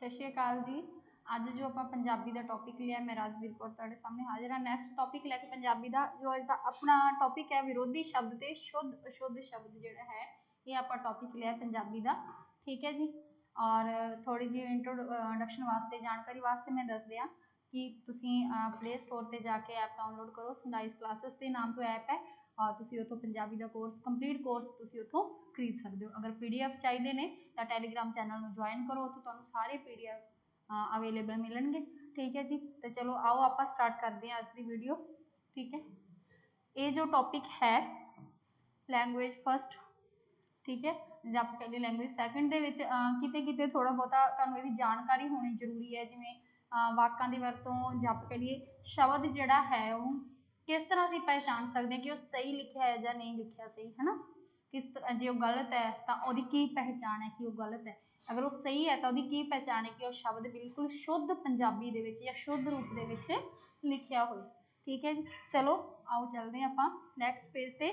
सत श्री अकाल जी। अज जो आप पंजाबी का टॉपिक लिया, मैं राजवीर कौर तुहाडे सामने हाजिर हाँ। नैक्सट टॉपिक लैके पंजाबी का जो अज अपना टॉपिक है विरोधी शब्द ते शुद्ध अशुद्ध शब्द जोड़ा है, ये आप टॉपिक लिया पंजाबी का। ठीक है जी। और थोड़ी जी इंट्रोडक्शन वास्ते जानकारी वास्ते मैं दस दियाँ कि तुसी प्ले स्टोर पर जाके ऐप डाउनलोड करो। सनराइज क्लासेस के नाम तो ऐप है और तुसी उतों पंजाबी का कोर्स कंप्लीट कोर्स तुसी उतों खरीद सकते हो। अगर PDF चाहिए ने तो टैलीग्राम चैनल में ज्वाइन करो, तो तुहानू सारे PDF अवेलेबल मिलणगे। ठीक है जी। तो चलो आओ आप स्टार्ट करते हैं अज की वीडियो। ठीक है, ये जो टॉपिक है लैंगुएज फस्ट, ठीक है, जब कह ली लैंगुएज सैकेंड किते किते थोड़ा बहुता तुहानू इहदी जानकारी होनी जरूरी है, जिवें वाकां दी वरतों जब कह लीए शब्द जिहड़ा है वो किस तरह से पहचान सकते हैं कि वह सही लिखा है या नहीं लिखा सही, है ना। किस तरह जो गलत है तो वही की पहचान है कि वह गलत है, अगर वो सही है तो की पहचान है कि वह शब्द बिल्कुल शुद्ध पंजाबी दे विच या शुद्ध रूप दे विच लिखिया हो। ठीक है जी। चलो आओ चलते हैं आप नैक्सट पेज पे।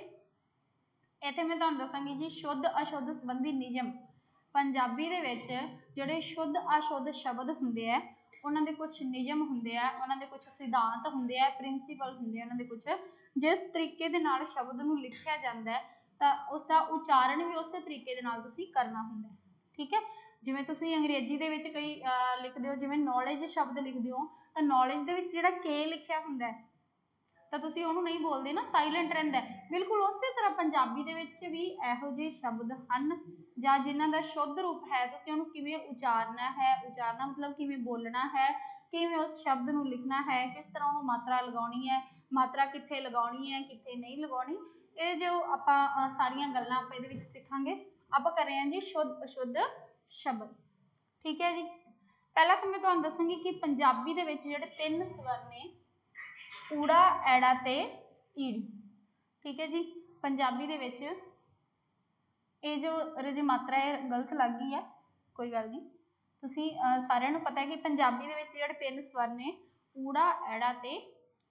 इत्थे मैं तुहानू दसांगी जी शुद्ध अशुद्ध संबंधी नियम। पंजाबी दे विच जिहड़े शुद्ध अशुद्ध शब्द हुंदे आ उन्हां दे कुछ नियम हुंदे आ, उन्हां दे कुछ सिद्धांत हुंदे आ, प्रिंसीपल हुंदे आ उन्हां दे कुछ, जिस तरीके दे नाल शब्द नूं लिखिया जांदा है तो उसका उच्चारण भी उस तरीके दे नाल तुसीं करना हुंदा है। ठीक है, जिवें तुसीं अंग्रेजी दे विच कई लिखदे हो, जिवें नॉलेज शब्द लिखदे हो तो नॉलेज दे विच जिहड़ा के लिखिया हुंदा है तो तुसीं उहनूं नहीं बोलदे ना, साइलेंट रहिंदा है। बिल्कुल उसी तरह पंजाबी दे विच भी इहो जिहे शब्द हन जां जिन्हां दा शुद्ध रूप है तुसीं उहनूं किवें उचारना है, उचारना मतलब किवें बोलना है, किवें उस शब्द नूं लिखना है, किस तरह उहनूं मात्रा लगाउणी है, मात्रा कित्थे लगाउणी है कित्थे नहीं लगाउणी, ये जो आपां सारियां गल्लां आपां इहदे विच सिखांगे। आपां कर रहे हैं जी शुद्ध अशुद्ध शब्द। ठीक है जी। पहला तो मैं तुहानूं दसांगी कि पंजाबी दे विच जिहड़े 3 स्वर ने ऊड़ा ऐड़ा ते ईड़ी। ठीक है जी। पंजाबी दे विच ये जो रजी मात्रा है गलत लग गई है, कोई गल नहीं, तुसीं सारिआं नूं पता है कि पंजाबी दे विच जिहड़े 3 स्वर ने ऊड़ा ऐड़ा ते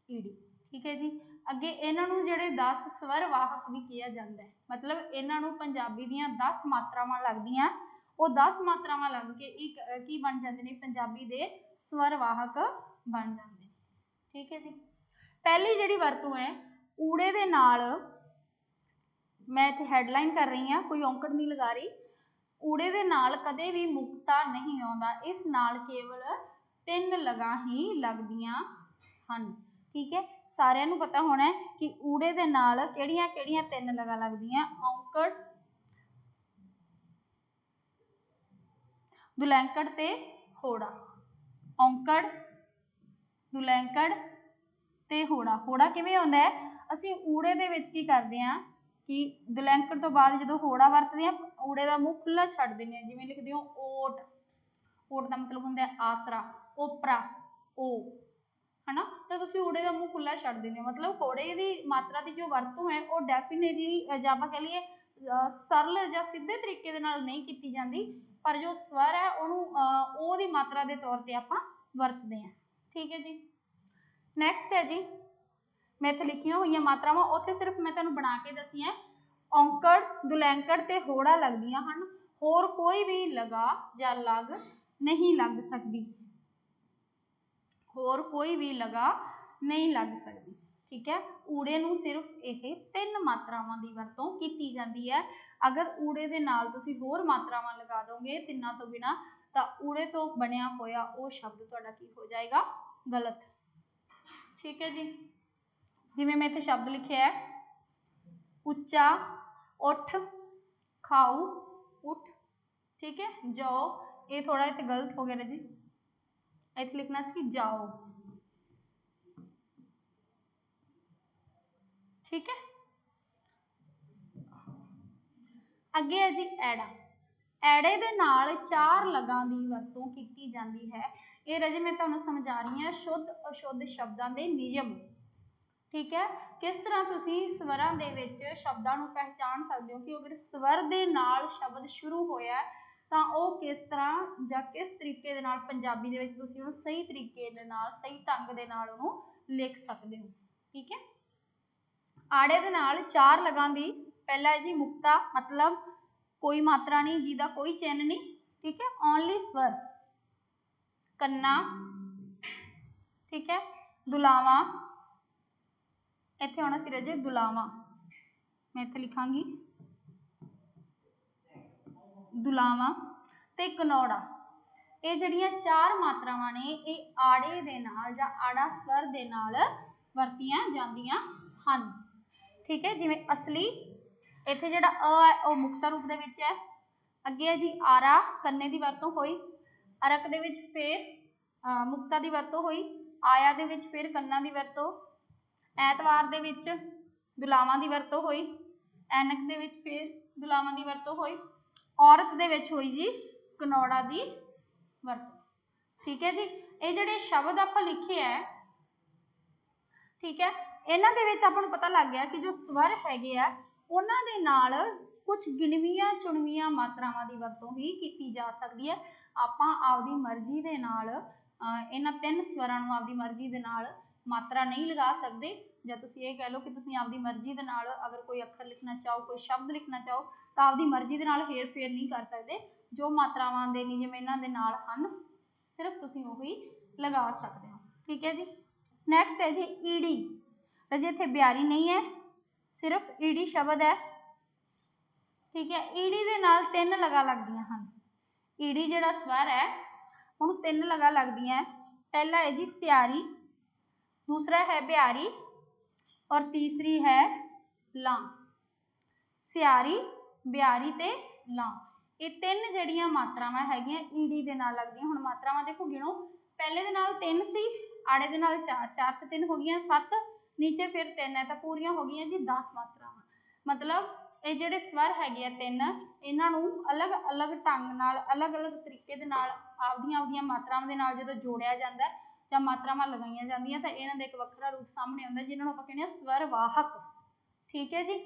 ईड़ी। ठीक है जी। अगे इन्हां नूं जिहड़े 10 स्वर वाहक भी किया जाता है, मतलब इन्हां नूं पंजाबी दीआं 10 मात्रावां लगदियां, वो 10 मात्रावां लग के एक की बन जाते हैं पंजाबी दे स्वर वाहक बन जाते हैं। ठीक है जी। पहली जिहड़ी वरतों है ऊड़े दे नाल, मैं इत्थे हैडलाइन कर रही हाँ, कोई औंकड़ नहीं लगा रही, ऊड़े दे नाल कदे भी मुक्ता नहीं आउंदा, इस नाल केवल 3 लगा ही लगदियां हन। ठीक है, सारिआं नूं पता होना है कि ऊड़े दे नाल किहड़ियां किहड़ियां 3 लगा लगदियां, औंकड़, दुलैंकड़ ते होड़ा। औंकड़, दुलैंकड़ ते होड़ा। होड़ा किवें आउंदा है, असीं ऊड़े दे विच की करदे हां कि दुलैंकड़ तो बाद जो होड़ा वरतदे हां ऊड़े का मूँह खुला छड्ड दिंदे हां, जिवें लिखदे हो ओट, ओट का मतलब हुंदा है आसरा, ओपरा, ओ, है ना, तो तुसीं ऊड़े का मूँह खुला छड्ड दिंदे हो, मतलब होड़े की मात्रा की जो वरतों है वो डेफिनेटली जां आपां कह लीए सरल जां सीधे तरीके दे नाल नहीं की जाती, पर जो स्वर है उहनूं ओहदी मात्रा के तौर पर आपां वरतदे हां। ठीक है जी। नैक्सट है जी, मैं इत्थे लिखियां हुई मात्रावां उत्थे सिर्फ मैं तुहानूं बना के दसियां, औंकड़, दुलैंकड़ ते होड़ा लगदियां हन, होर कोई भी लगा जां लग नहीं लग सकती, होर कोई भी लगा नहीं लग सकती। ठीक है, ऊड़े नूं सिर्फ यह 3 मात्रावां की वरतों की जाती है। अगर ऊड़े दे नाल तुसीं होर मात्रावां लगा दोगे तिन्नां तो बिना, तो ऊड़े तो बनिया होया वो शब्द तुहाडा की हो जाएगा, गलत। ठीक है जी। जिवें मैं इत्थे शब्द लिखे है उच्चा, उठ, खाऊ, उठ। ठीक है, जाओ, ये थोड़ा इत्थे गलत हो गया जी, इत्थे लिखना सी जाओ। ठीक है, अगे है जी ऐड़ा। ऐड़े दे नाल 4 लगां दी वरतों की जाती है। ये रजे मैं तुहानूं समझा रही हूँ शुद्ध अशुद्ध शब्दां दे नियम। ठीक है, किस तरह तुसीं स्वरां दे विच शब्दां नूं पहचान सकते हो कि अगर स्वर दे नाल शब्द शुरू होया तो वह किस तरह जां किस तरीके दे नाल पंजाबी दे विच तुसीं उहनूं सही तरीके दे नाल सही ढंग दे नाल उहनूं लिख सकते हो। ठीक है, आड़े दे नाल 4 लगां दी, पहला है जी मुक्ता, मतलब कोई मात्रा नहीं, जिहदा कोई चिन्ह नहीं। ठीक है, ओनली स्वर, कन्ना, ठीक है, दुलावा, इत्थे आना सी रजे दुलावा, मैं इत्थे लिखांगी दुलावा ते कनौड़ा। ये जिहड़ियां चार मात्रावां ने ये आड़े दे नाल जां आड़ा स्वर दे नाल वरतियां जांदियां हन, ठीक है। जिवें असली इत्थे जिहड़ा अ है वह मुक्ता रूप दे विच है, अगे है जी आरा कन्ने की वरतों हुई, अरक दे विच फिर मुक्ता की वरतों हुई, आया दे विच फिर कन्ना की वरतों, ऐतवार दे विच दुलावां की वरतों हुई, ऐनक दे विच फिर दुलावां की वरतों हुई, औरत दे विच हुई जी कनौड़ा की वरतों, ठीक है जी। ये जिहड़े शब्द आपां लिखे है, ठीक है, इन्हां दे विच आपां नूं पता लग गया कि जो स्वर हैगे आ उन्हां दे नाल कुछ गिणवियां चुणवियां मात्रावां की वरतों ही की जा सकती है। आपां आपदी मर्जी दे नाल इन्हां तीन स्वरां नूं आपदी मर्जी दे नाल मात्रा नहीं लगा सकते, जां तुसीं ये कह लो कि तुसीं आपदी मर्जी दे नाल अगर कोई अखर लिखना चाहो, कोई शब्द लिखना चाहो तो आपदी मर्जी दे नाल हेर फेर नहीं कर सकते। जो मात्रावां दे नियम इन्हां दे नाल हन सिर्फ तुसीं उही लगा सकते हो, ठीक है जी। नैक्सट है जी ईड़ी, जी इत्थे ब्यारी नहीं है, सिर्फ ईड़ी शब्द है, ठीक है। ईड़ी दे नाल तीन लगा लगदियां हन, ईड़ी जिहड़ा स्वर है उहनूं तीन लगा लगदियां है। पहला है जी स्यारी, दूसरा है ब्यारी और तीसरी है लां। स्यारी, ब्यारी ते लां, ये तीन जिहड़ियां मात्रावां हैगियां ईड़ी दे नाल लगदियां। हुण मात्रावां देखो गिणो, पहले दे नाल 3 सी, आड़े दे नाल 4, 4 ते 3 हो गईयां 7, नीचे फिर 3 है तो पूरियां हो गईयां जी 10 मात्रावां। मतलब ये जिहड़े स्वर हैगे आ तीन, इन्हां नूं अलग अलग ढंग नाल अलग अलग तरीके दे नाल आपदियां मात्रावां दे नाल जदों जोड़िया जांदा है जां मात्रावां लगाईयां जांदियां तां इन्हां दा एक वखरा रूप सामने आउंदा जिन्हां नूं आपां कहने आ स्वर वाहक, ठीक है जी।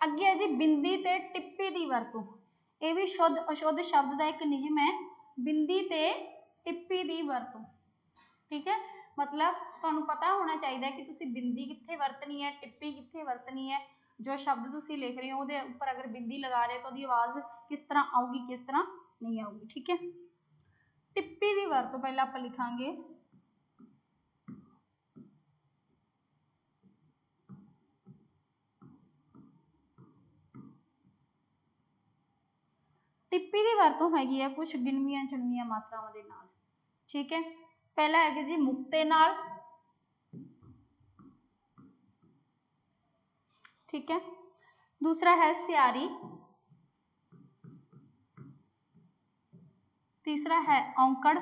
अगे है जी बिंदी ते टिप्पी की वरतों, यह भी शुद्ध अशुद्ध शब्द का एक नियम है, बिंदी ते टिप्पी की वरतों, ठीक है। मतलब तुहानूं पता होना चाहिए कि तुसीं बिंदी कित्थे वरतनी है, टिप्पी कित्थे वरतनी है। जो शब्द तुसीं लिख रहे हो उहदे उपर अगर बिंदी लगा रहे हो तो उहदी आवाज़ किस तरह आऊगी, किस तरह नहीं आऊगी, ठीक है। टिप्पी की वरतों पहले आपां लिखांगे टिप्पी की वरतों हैगी है कुछ गिणवियां चुणवियां मात्रावां दे नाल, ठीक है। पहला है जी मुक्ते नाल, ठीक है। दूसरा है स्यारी, तीसरा है औंकड़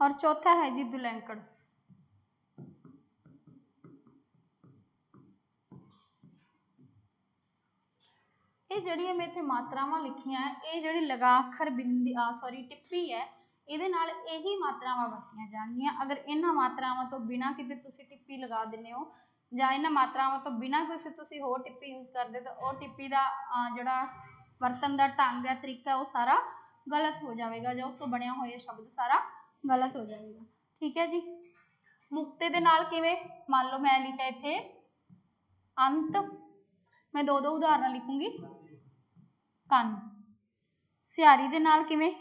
और चौथा है जी दुलैंकड़। ये जिहड़ियां मैं इत्थे मात्रावां लिखियां ये जिहड़ी लगा अखर बिंदी सॉरी टिप्पी है इहदे नाल यही मात्रावां वरतियां जाणगियां। अगर इन्हां मात्रावां तो बिना किते तुसीं टिप्पी लगा दिंदे हो जां इन्हां मात्रावां तो बिना किसी तुसीं होर टिप्पी यूज करदे तो वो टिप्पी दा जिहड़ा वरतन दा ढंग है तरीका वो सारा गलत हो जाएगा, जां उस तो बनिया होया शब्द सारा गलत हो जाएगा, ठीक है जी। मुक्ते दे नाल किवें, मान लो मैं लिखा इत्थे अंत, मैं दो उदाहरण लिखूंगी, कन। स्यारी दे नाल किवें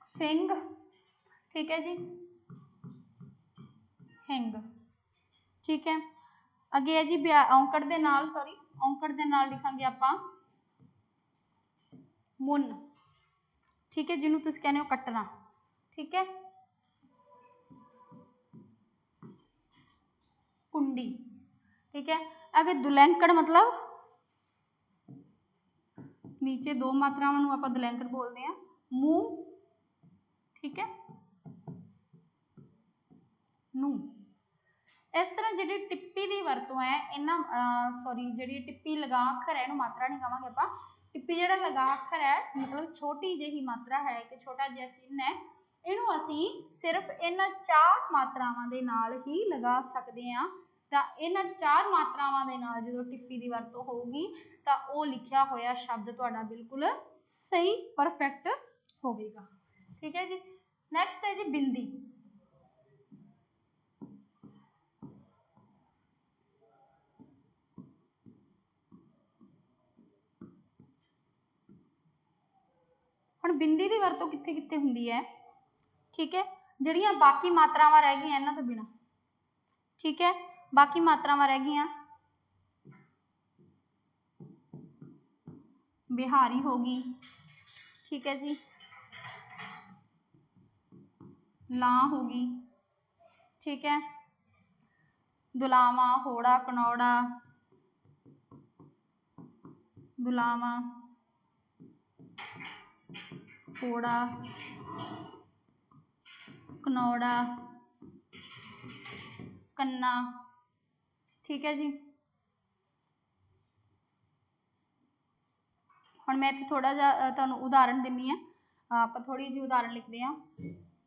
सिंह, ठीक है जी, हिंग, ठीक है। अगे है जी औंकड़ दे नाल, सॉरी औंकड़ दे नाल लिखांगे आपां मुन, ठीक है, जिन्हों तुसीं कहने हो कट्टना, ठीक है। कुंडी, ठीक है। अगे दुलैंकड़ मतलब नीचे दो मात्रावां नूं आपां दुलैंकड़ बोलते हैं, मूंह, ठीक है, नूं। इस तरह जी टिप्पी की वरतों है इन्हां सॉरी जी टिप्पी लगा अखर है इन्हूं मात्रा नहीं कहांगे आपां, टिप्पी जिहड़ा लगा अखर है मतलब छोटी जी मात्रा है, एक छोटा जिहा चिन्ह है, इहनूं असीं सिर्फ इन्हां चार मात्रावां दे नाल ही लगा सकते हैं। तां इन्हां चार मात्रावां दे नाल जदों टिप्पी की वरतों होगी तां ओह लिखिया होया शब्द तुहाडा बिल्कुल सही परफेक्ट होवेगा, ठीक है जी। नैक्सट है जी बिंदी, ਵਰਤੋਂ ਕਿੱਥੇ ਕਿੱਥੇ ਹੁੰਦੀ ਹੈ, ਠੀਕ ਹੈ, ਜਿਹੜੀਆਂ ਬਾਕੀ ਮਾਤਰਾਵਾਂ ਰਹਿ ਗਈਆਂ ਇਹਨਾਂ ਤੋਂ ਬਿਨਾਂ, ਠੀਕ ਹੈ, ਬਾਕੀ ਮਾਤਰਾਵਾਂ ਰਹਿ ਗਈਆਂ, ਬਿਹਾਰੀ ਹੋ गई, ठीक है जी, ਲਾਂ हो गई, ठीक है, दुलावा, होड़ा, कनौड़ा, दुलावा, होड़ा, कनौड़ा, कन्ना, ठीक है जी। ਹੁਣ मैं इत्थे थोड़ा जिहा तुहानूं उदाहरण दिंदी हां, आपां थोड़ी जी उदाहरण लिखते हैं।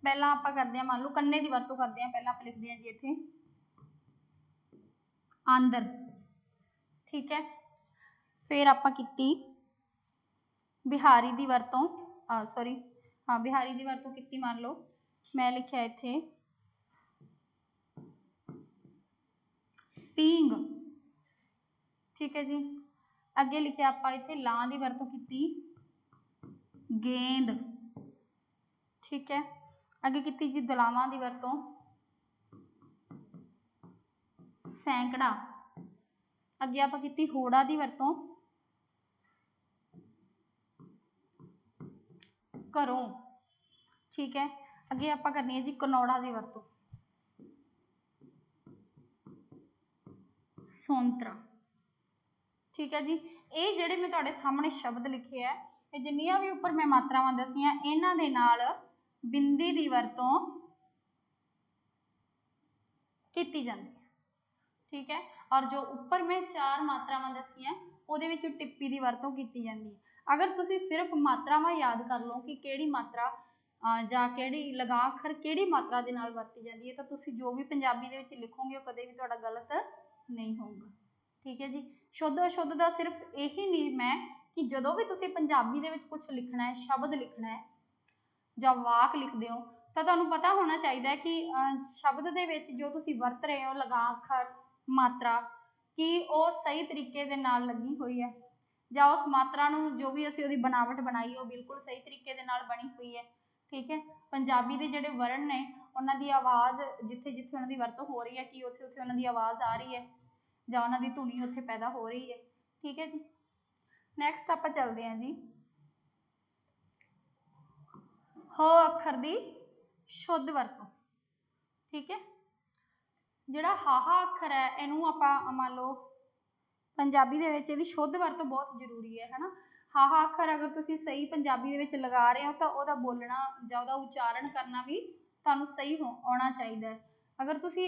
पहला आपां करदे हां, मान लो कन्ने की वरतों करदे हां, पहला आपां लिखदे हां जी इत्थे आंदर, ठीक है, फिर आपां कीती बिहारी की वरतों, सॉरी हाँ बिहारी की वरतों की, मान लो मैं लिखिया इत्थे पींग, ठीक है जी। अगे लिखिया आपां इत्थे लां की वरतों की गेंद, ठीक है, अगे की जी दुलावां की वरतों सैकड़ा, अगे आपां की होड़ा की वरतों घरों, ठीक है, अगे आपां करनी है जी कनौड़ा की वरतों सौंतरा, ठीक है जी। ये जिहड़े मैं तुहाडे सामने शब्द लिखे है, ये जिन्नियां भी उपर मैं मात्रावां दसियां, इन्हां दे नाल बिंदी की वरतों कीती जांदी है, ठीक है, और जो उपर मैं 4 मात्रावां दसियां उहदे विच टिप्पी की वरतों कीती जांदी है। अगर तुसीं सिर्फ मात्रावां याद कर लो कि किहड़ी मात्रा जां किहड़ी लगा अखर किहड़ी मात्रा दे नाल वरती जांदी है, तो तुसीं जो भी पंजाबी दे विच लिखोगे कदे भी तुहाडा गलत नहीं होगा, ठीक है जी। शुद्ध अशुद्ध का सिर्फ यही नियम है कि जदों भी तुसीं पंजाबी दे विच कुछ लिखना है, शब्द लिखना है जां वाक लिखदे हो, तो तुहानूं पता होना चाहिए कि शब्द दे विच जो तुसीं वरत रहे हो लगा अखर मात्रा कि वो सही तरीके दे नाल लगी हुई है, जां उस मात्रा नूं जो भी असीं उहदी बनावट बनाई वो बिल्कुल सही तरीके दे नाल बनी हुई है, ठीक है। पंजाबी दे जिहड़े वर्ण ने उन्हां दी आवाज़ जिथे जिथे उन्हां दी वरतों हो रही है कि उत्थे उत्थे उन्हां दी आवाज़ आ रही है जां उन्हां दी धुनी उत्थे पैदा हो रही है, ठीक है जी। नैक्सट आपां चलदे हां जी हो अखर दी शुद्ध वरतों, ठीक है। जिहड़ा हाहा अखर है इहनूं आपां मान लो पंजाबी दे विच इहदी शुद्ध वरतों बहुत जरूरी है ना। हाहा अखर अगर तुसीं सही पंजाबी दे विच लगा रहे हो तो उहदा बोलना जां उहदा उच्चारण करना भी तुहानूं सही आउणा चाहीदा है। अगर तुसीं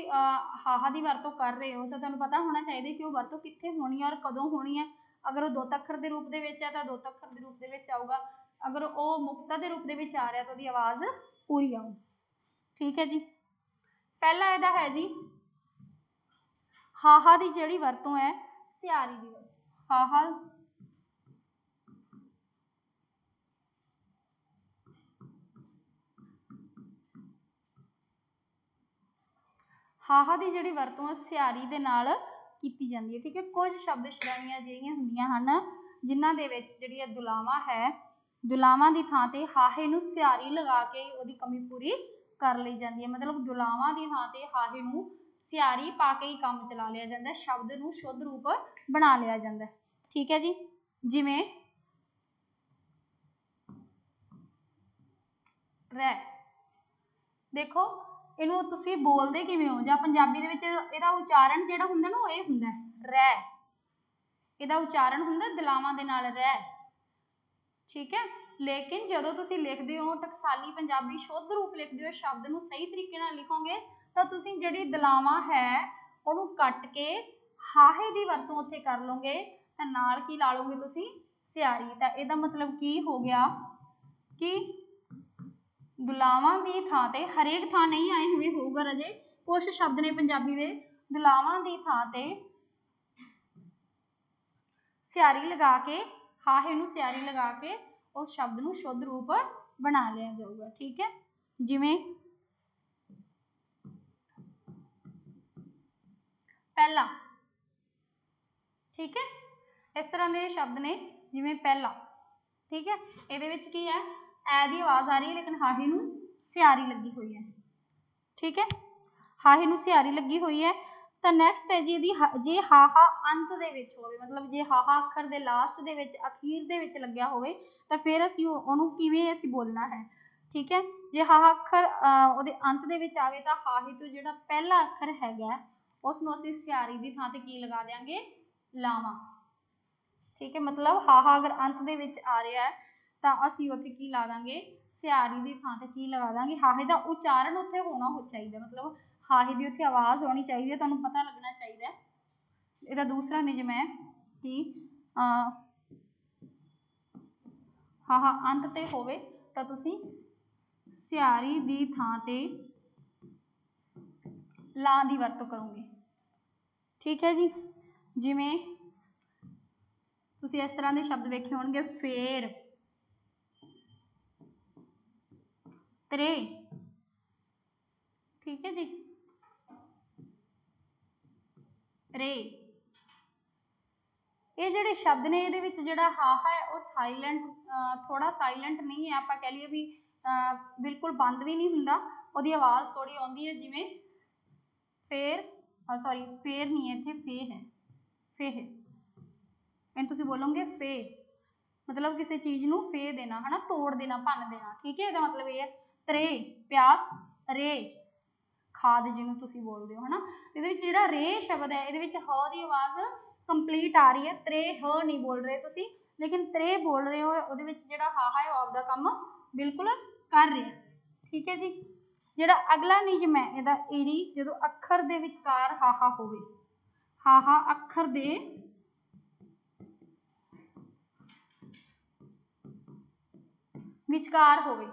हाहा की वरतों कर रहे हो तो तुहानूं पता होना चाहिए कि वह वरतों कित्थे होनी है और कदों होनी है। अगर वह दुत अखर के रूप में है तो दुत अखर के रूप में आऊगा, अगर वह मुक्ता के रूप में आ रहा तो उसकी आवाज़ पूरी आऊ, ठीक है जी। पहला इहदा है जी हाहा की जिहड़ी वरतों है सियारी की वरतों, हाहा हाहा की जिहड़ी वरतों सियारी दे नाल कीती जांदी है, ठीक है। कुछ शब्द श्रेणियां जिहड़ियां हुंदियां हन जिन्हां दे विच जिहड़ी दुलावां है, दुलावां की थां ते हाहे नूं सियारी लगा के उहदी कमी पूरी कर ली जाती है, मतलब दुलावां की थां ते हाहे नूं सियारी पा के ही काम चला लिया जाता है, शब्द नूं शुद्ध रूप बना लिया जाता है, ठीक है जी। जिवें रै, देखो इनू तुसीं बोलते किवें हो जां पंजाबी दे विच इहदा उच्चारण जिहड़ा हुंदा ना इह हुंदा रै, इहदा उच्चारण हुंदा दुलावां दे नाल रै, ठीक है। लेकिन जदों तुसीं लिखदे हो टकसाली पंजाबी शुद्ध रूप लिखदे हो, शब्द नूं सही तरीके नाल लिखोगे तो तुसीं जिहड़ी दुलावां है उहनूं कट के हाहे दी वरतों उत्थे कर लोगे तो नाल की ला लोगे तुसीं सियारी, तो इहदा मतलब की हो गया कि दुलावां दी थां ते हरेक थां नहीं आए हुए होगा रजे, कुछ शब्द ने पंजाबी दे दुलावां दी थां ते सियारी लगा के हाहे नूं सियारी लगा के उस शब्द नूं शुद्ध रूप बना लिया जाऊगा, ठीक है। जिवें पहला, ठीक है, इस तरह के शब्द ने जिवें पहला, ठीक है। इहदे विच की है ਐ ਦੀ ਆਵਾज़ आ रही है लेकिन हाहे नूं सियारी लगी हुई है। ठीक है, हाहे नूं सियारी लगी हुई है। तो नैक्सट है जी ਇਹਦੀ जे हाहा अंत ਦੇ ਵਿੱਚ ਹੋਵੇ, मतलब जे हाहा ਅੱਖਰ ਦੇ लास्ट ਦੇ ਵਿੱਚ ਅਖੀਰ ਦੇ ਵਿੱਚ ਲੱਗਿਆ ਹੋਵੇ ਤਾਂ ਫਿਰ ਅਸੀਂ ਉਹਨੂੰ ਕਿਵੇਂ ਅਸੀਂ ਬੋਲਣਾ ਹੈ। ठीक है, जे हाहा ਅੱਖਰ ਉਹਦੇ ਅੰਤ ਦੇ ਵਿੱਚ ਆਵੇ ਤਾਂ ਹਾਹੇ ਤੋਂ ਜਿਹੜਾ ਪਹਿਲਾ ਅੱਖਰ ਹੈਗਾ ਉਸ ਨੂੰ ਅਸੀਂ ਸਿਆਰੀ ਦੀ ਥਾਂ ਤੇ ਕੀ ਲਗਾ ਦਿਆਂਗੇ, ਲਾਵਾਂ। ठीक है, मतलब हाहा अगर अंत ਦੇ ਵਿੱਚ ਆ ਰਿਹਾ ਹੈ ਤਾਂ ਅਸੀਂ ਉੱਥੇ ਕੀ ਲਾ ਦਾਂਗੇ, ਸਿਆਰੀ ਦੀ ਥਾਂ ਤੇ ਕੀ ਲਗਾ ਦਾਂਗੇ, ਹਾਹੇ ਦਾ ਉਚਾਰਨ ਉੱਥੇ ਹੋਣਾ ਚਾਹੀਦਾ, मतलब ਹਾਹੇ ਦੀ ਉੱਥੇ ਆਵਾਜ਼ ਹੋਣੀ ਚਾਹੀਦੀ ਹੈ, ਤੁਹਾਨੂੰ ਪਤਾ ਲੱਗਣਾ ਚਾਹੀਦਾ। ਇਹਦਾ ਦੂਸਰਾ ਨਿਯਮ ਹੈ ਕਿ ਹਾਹਾ ਅੰਤ ਤੇ ਹੋਵੇ ਤਾਂ ਤੁਸੀਂ ਸਿਆਰੀ ਦੀ ਥਾਂ ਤੇ ਲਾਂ ਦੀ ਵਰਤੋਂ ਕਰੋਗੇ। ਠੀਕ ਹੈ ਜੀ, ਜਿਵੇਂ ਤੁਸੀਂ ਇਸ ਤਰ੍ਹਾਂ ਦੇ ਸ਼ਬਦ ਵੇਖੇ ਹੋਣਗੇ, ਫੇਰ, ਤਰੇ। ठीक है जी, रे। ये ਜਿਹੜੇ शब्द ने ਇਹਦੇ ਵਿੱਚ ਜਿਹੜਾ ਹਾਹਾ ਹੈ ਉਹ ਸਾइलेंट, थोड़ा साइलेंट नहीं है, ਆਪਾਂ ਕਹਿ ਲਈਏ ਵੀ ਬਿਲਕੁਲ ਬੰਦ ਵੀ ਨਹੀਂ ਹੁੰਦਾ, ਉਹਦੀ ਆਵਾਜ਼ ਥੋੜੀ ਆਉਂਦੀ ਹੈ, ਜਿਵੇਂ ਫੇਰ, ਸੌਰੀ ਫੇਰ ਨਹੀਂ ਹੈ, ਇੱਥੇ ਫੇ ਹੈ, ਫੇ ਹੈ। ਇਹਨੂੰ ਤੁਸੀਂ ਬੋਲੋਗੇ ਫੇ, मतलब किसी चीज ਨੂੰ ਫੇ ਦੇਣਾ है ना, ਤੋੜ ਦੇਣਾ, ਭੰਨ ਦੇਣਾ। ठीक है, ਇਹਦਾ मतलब ਇਹ ਹੈ ਤਰੇ, ਪਿਆਸ, ਰੇ, ਖਾਦ ਜਿਹਨੂੰ ਤੁਸੀਂ ਬੋਲਦੇ ਹੋ, ਹੈ ਨਾ। ਇਹਦੇ ਵਿੱਚ ਜਿਹੜਾ ਰੇ ਸ਼ਬਦ ਹੈ ਇਹਦੇ ਵਿੱਚ ਹ ਦੀ ਆਵਾਜ਼ ਕੰਪਲੀਟ ਆ ਰਹੀ ਹੈ, ਤਰੇ ਹ ਨਹੀਂ ਬੋਲ ਰਹੇ ਤੁਸੀਂ, ਲੇਕਿਨ ਤਰੇ ਬੋਲ ਰਹੇ ਹੋ। ਉਹਦੇ ਵਿੱਚ ਜਿਹੜਾ ਹਾਹਾ ਹੈ ਉਹ ਆਪਦਾ ਕੰਮ ਬਿਲਕੁਲ ਕਰ ਰਿਹਾ। ਠੀਕ ਹੈ ਜੀ, ਜਿਹੜਾ ਅਗਲਾ ਨਿਯਮ ਹੈ ਇਹਦਾ, ਈੜੀ, ਜਦੋਂ ਅੱਖਰ ਦੇ ਵਿਚਕਾਰ ਹਾਹਾ ਹੋਵੇ, ਹਾਹਾ ਅੱਖਰ ਦੇ ਵਿਚਕਾਰ ਹੋਵੇ,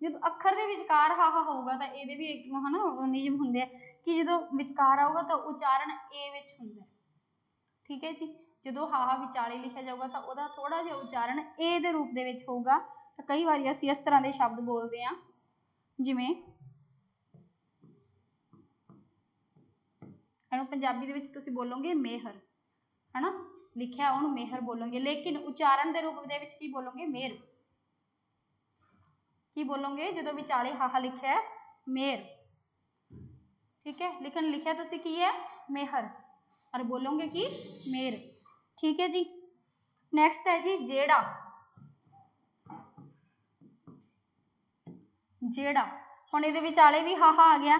ਜਦੋਂ ਅੱਖਰ ਦੇ ਵਿਚਕਾਰ ਹਾਹਾ ਹੋਊਗਾ ਤਾਂ ਇਹਦੇ ਵੀ ਇੱਕ ਹੈ ਨਾ ਨਿਯਮ ਹੁੰਦੇ ਆ ਕਿ ਜਦੋਂ ਵਿਚਕਾਰ ਆਊਗਾ ਤਾਂ ਉਚਾਰਨ ਏ ਵਿੱਚ ਹੁੰਦਾ। ਠੀਕ ਹੈ ਜੀ, ਜਦੋਂ ਹਾਹਾ ਵਿਚਾਲੇ ਲਿਖਿਆ ਜਾਊਗਾ ਤਾਂ ਉਹਦਾ ਥੋੜਾ ਜਿਹਾ ਉਚਾਰਨ ਏ ਦੇ ਰੂਪ ਦੇ ਵਿੱਚ ਹੋਊਗਾ। ਤਾਂ ਕਈ ਵਾਰੀ ਅਸੀਂ ਇਸ ਤਰ੍ਹਾਂ ਦੇ ਸ਼ਬਦ ਬੋਲਦੇ ਹਾਂ, ਜਿਵੇਂ ਇਹਨੂੰ ਪੰਜਾਬੀ ਦੇ ਵਿੱਚ ਤੁਸੀਂ ਬੋਲੋਗੇ ਮਿਹਰ, ਹੈ ਨਾ, ਲਿਖਿਆ ਉਹਨੂੰ ਮਿਹਰ ਬੋਲੋਗੇ, ਲੇਕਿਨ ਉਚਾਰਨ ਦੇ ਰੂਪ ਦੇ ਵਿੱਚ ਕੀ ਬੋਲੋਗੇ, ਮੇਰ। ਕੀ ਬੋਲੋਗੇ ਜਦੋਂ ਵਿਚਾਲੇ ਹਾਹਾ ਲਿਖਿਆ ਹੈ, ਮੇਰ। ठीक है, लेकिन लिखा तुसी की है, मेहर, और बोलोगे कि मेर। ठीक है जी, नेक्स्ट है जी जेड़ा। जेड़ा हुण इहदे विचाले भी हाहा आ गया,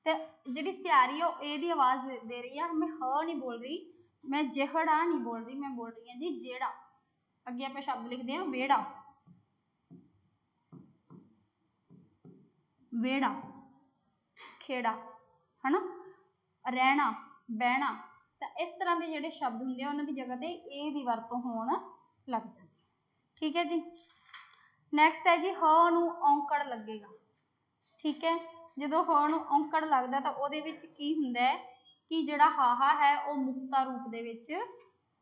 ते जिहड़ी सियारी है ए दी आवाज़ दे रही है, मैं ह नहीं बोल रही, मैं जेहड़ा नहीं बोल रही, मैं बोल रही हूँ जी जेड़ा। अगे आप शब्द लिखते हैं वेड़ा, वेड़ा, खेड़ा, है ना, रहना, बहना। तो इस तरह के जोड़े शब्द होंगे उन्होंने की जगह पर ए की वरतों होने लग जाती है। ठीक है जी, नैक्सट है जी ह नूं औंकड़ लगेगा। ठीक है, जो ह नूं औंकड़ लगता तो वो की होंगे कि जोड़ा हाहा है वो मुक्ता रूप के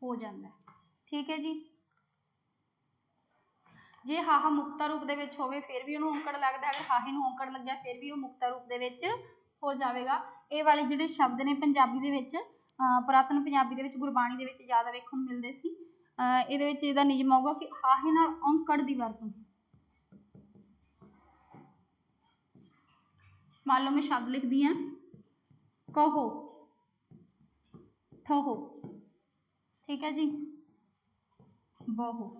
हो जाता है। ठीक है जी, जे हाहा मुक्ता रूप के हो फिर भी उन्होंने औंकड़ लगता है, अगर हाहे नूं औंकड़ लग्या फिर भी वो मुक्ता रूप के हो जाएगा। ये वाले जोड़े शब्द ने पंजाबी दे पुरातन पंजाबी दे गुरबाणी दे ज़्यादा वेखण नूं मिलदे सी। इहदा नियम आऊगा कि हाहे नाल औंकड़ दी वरतों। मान लो मैं शब्द लिखदी हाँ कहो, थहो, ठीक है जी, बहु।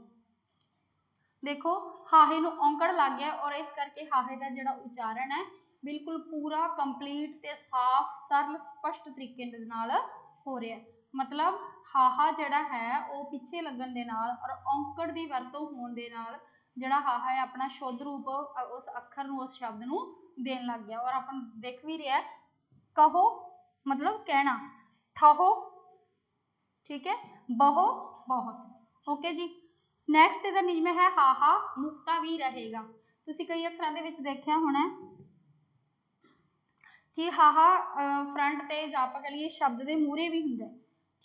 देखो हाहे नूं औंकड़ लग गया और इस करके हाहे का जिहड़ा उचारण है बिल्कुल पूरा कंप्लीट ते साफ सरल स्पष्ट तरीके दे नाल हो रहा है। मतलब हाहा जिहड़ा है वो पिछे लगन दे नाल और औंकड़ दी वरतों होण दे नाल जिहड़ा हाहा है अपना शुद्ध रूप उस अखर नूं उस शब्द नूं देण लग गया। और अपन देख भी रहा कहो मतलब कहना, थहो, ठीक है, बहो बहुत। ओके जी, नैक्सट इहदा नियम है हाहा मुक्ता भी रहेगा। तुसीं कई अखरां दे विच देखिया होना कि हाहा फ्रंट ते जां आपां कह लईए शब्द दे मूहरे भी हुंदा है।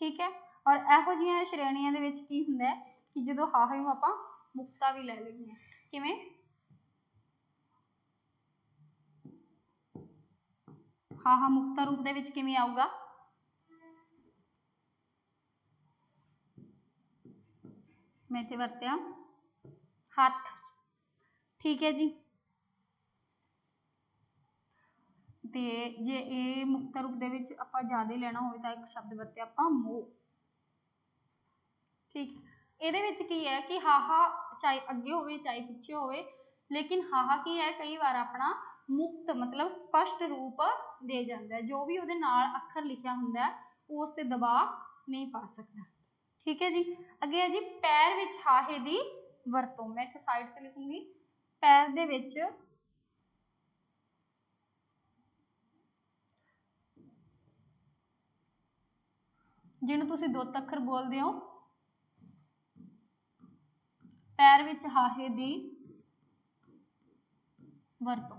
ठीक है, और इहो जिहियां श्रेणियां दे विच की हुंदा है कि जदों हाहे नूं आपां मुक्ता भी लै लैंदे हां। किवें हाहा मुक्ता रूप दे विच किवें आऊगा, मैं इत्थे वरतिया हथ, ठीक है जी। ਤੇ ਜੇ ਇਹ ਮੁਕਤ ਰੂਪ ਦੇ ਵਿੱਚ ਆਪਾਂ ਜ਼ਿਆਦਾ ਲੈਣਾ ਹੋਵੇ ਤਾਂ ਇੱਕ ਸ਼ਬਦ ਵਰਤਿਆ ਆਪਾਂ ਮੋਹ। ਠੀਕ, ਇਹਦੇ ਵਿੱਚ ਕੀ ਹੈ ਕਿ ਹਾਹਾ ਚਾਹੇ ਅੱਗੇ ਹੋਵੇ ਚਾਹੇ ਪਿੱਛੇ ਹੋਵੇ, ਲੇਕਿਨ ਹਾਹਾ ਕੀ ਹੈ ਕਈ ਵਾਰ ਆਪਣਾ ਮੁਕਤ ਮਤਲਬ ਸਪਸ਼ਟ ਰੂਪ ਦੇ ਜਾਂਦਾ ਹੈ, ਜੋ ਵੀ ਉਹਦੇ ਨਾਲ ਅੱਖਰ ਲਿਖਿਆ ਹੁੰਦਾ ਹੈ ਉਹ ਉਸ ਤੇ ਦਬਾਅ ਨਹੀਂ ਪਾ ਸਕਦਾ। ਠੀਕ ਹੈ ਜੀ। ਅੱਗੇ ਹੈ ਜੀ ਪੈਰ ਵਿੱਚ ਹਾਹੇ ਦੀ ਵਰਤੋਂ। ਮੈਂ ਇੱਥੇ ਸਾਈਡ ਤੇ ਲਿਖੂੰਗੀ ਪੈਰ ਦੇ ਵਿੱਚ ਜਿਹਨੂੰ ਤੁਸੀਂ ਦੁੱਤ ਅੱਖਰ ਬੋਲਦੇ ਹੋ, ਪੈਰ ਵਿੱਚ ਹਾਹੇ ਦੀ ਵਰਤੋਂ।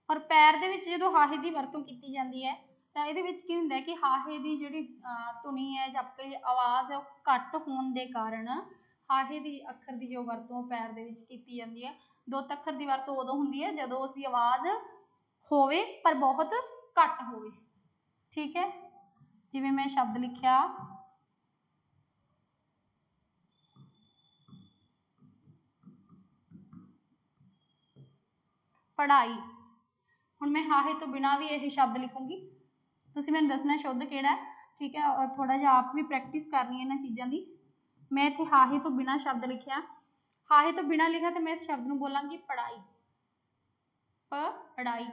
ਔਰ ਪੈਰ ਦੇ ਵਿੱਚ ਜਦੋਂ ਹਾਹੇ ਦੀ ਵਰਤੋਂ ਕੀਤੀ ਜਾਂਦੀ ਹੈ ਤਾਂ ਇਹਦੇ ਵਿੱਚ ਕੀ ਹੁੰਦਾ ਹੈ ਕਿ ਹਾਹੇ ਦੀ ਜਿਹੜੀ ਧੁਨੀ ਹੈ ਜਾਂ ਆਪਣੀ ਆਵਾਜ਼ ਹੈ ਉਹ ਘੱਟ ਹੋਣ ਦੇ ਕਾਰਨ ਹਾਹੇ ਦੀ ਅੱਖਰ ਦੀ ਜੋ ਵਰਤੋਂ ਪੈਰ ਦੇ ਵਿੱਚ ਕੀਤੀ ਜਾਂਦੀ ਹੈ। ਦੁੱਤ ਅੱਖਰ ਦੀ ਵਰਤੋਂ ਉਦੋਂ ਹੁੰਦੀ ਹੈ ਜਦੋਂ ਉਸਦੀ ਆਵਾਜ਼ ਹੋਵੇ ਪਰ ਬਹੁਤ ਘੱਟ ਹੋਵੇ। ਠੀਕ ਹੈ, ਜਿਵੇਂ ਮੈਂ ਸ਼ਬਦ ਲਿਖਿਆ ਪੜ੍ਹਾਈ। ਹੁਣ ਮੈਂ ਹਾਹੇ ਤੋਂ ਬਿਨਾਂ ਵੀ ਇਹ ਸ਼ਬਦ ਲਿਖੂੰਗੀ, ਤੁਸੀਂ ਮੈਨੂੰ ਦੱਸਣਾ ਸ਼ੁੱਧ ਕਿਹੜਾ ਹੈ। ਠੀਕ ਹੈ, ਥੋੜਾ ਜਿਹਾ ਆਪ ਵੀ ਪ੍ਰੈਕਟਿਸ ਕਰਨੀ ਹੈ ਇਹਨਾਂ ਚੀਜ਼ਾਂ ਦੀ। ਮੈਂ ਇੱਥੇ ਹਾਹੇ ਤੋਂ ਬਿਨਾਂ ਸ਼ਬਦ ਲਿਖਿਆ, ਹਾਹੇ ਤੋਂ ਬਿਨਾਂ ਲਿਖਿਆ ਤੇ ਮੈਂ ਇਸ ਸ਼ਬਦ ਨੂੰ ਬੋਲਾਂਗੀ ਪੜ੍ਹਾਈ, ਪੜ੍ਹਾਈ।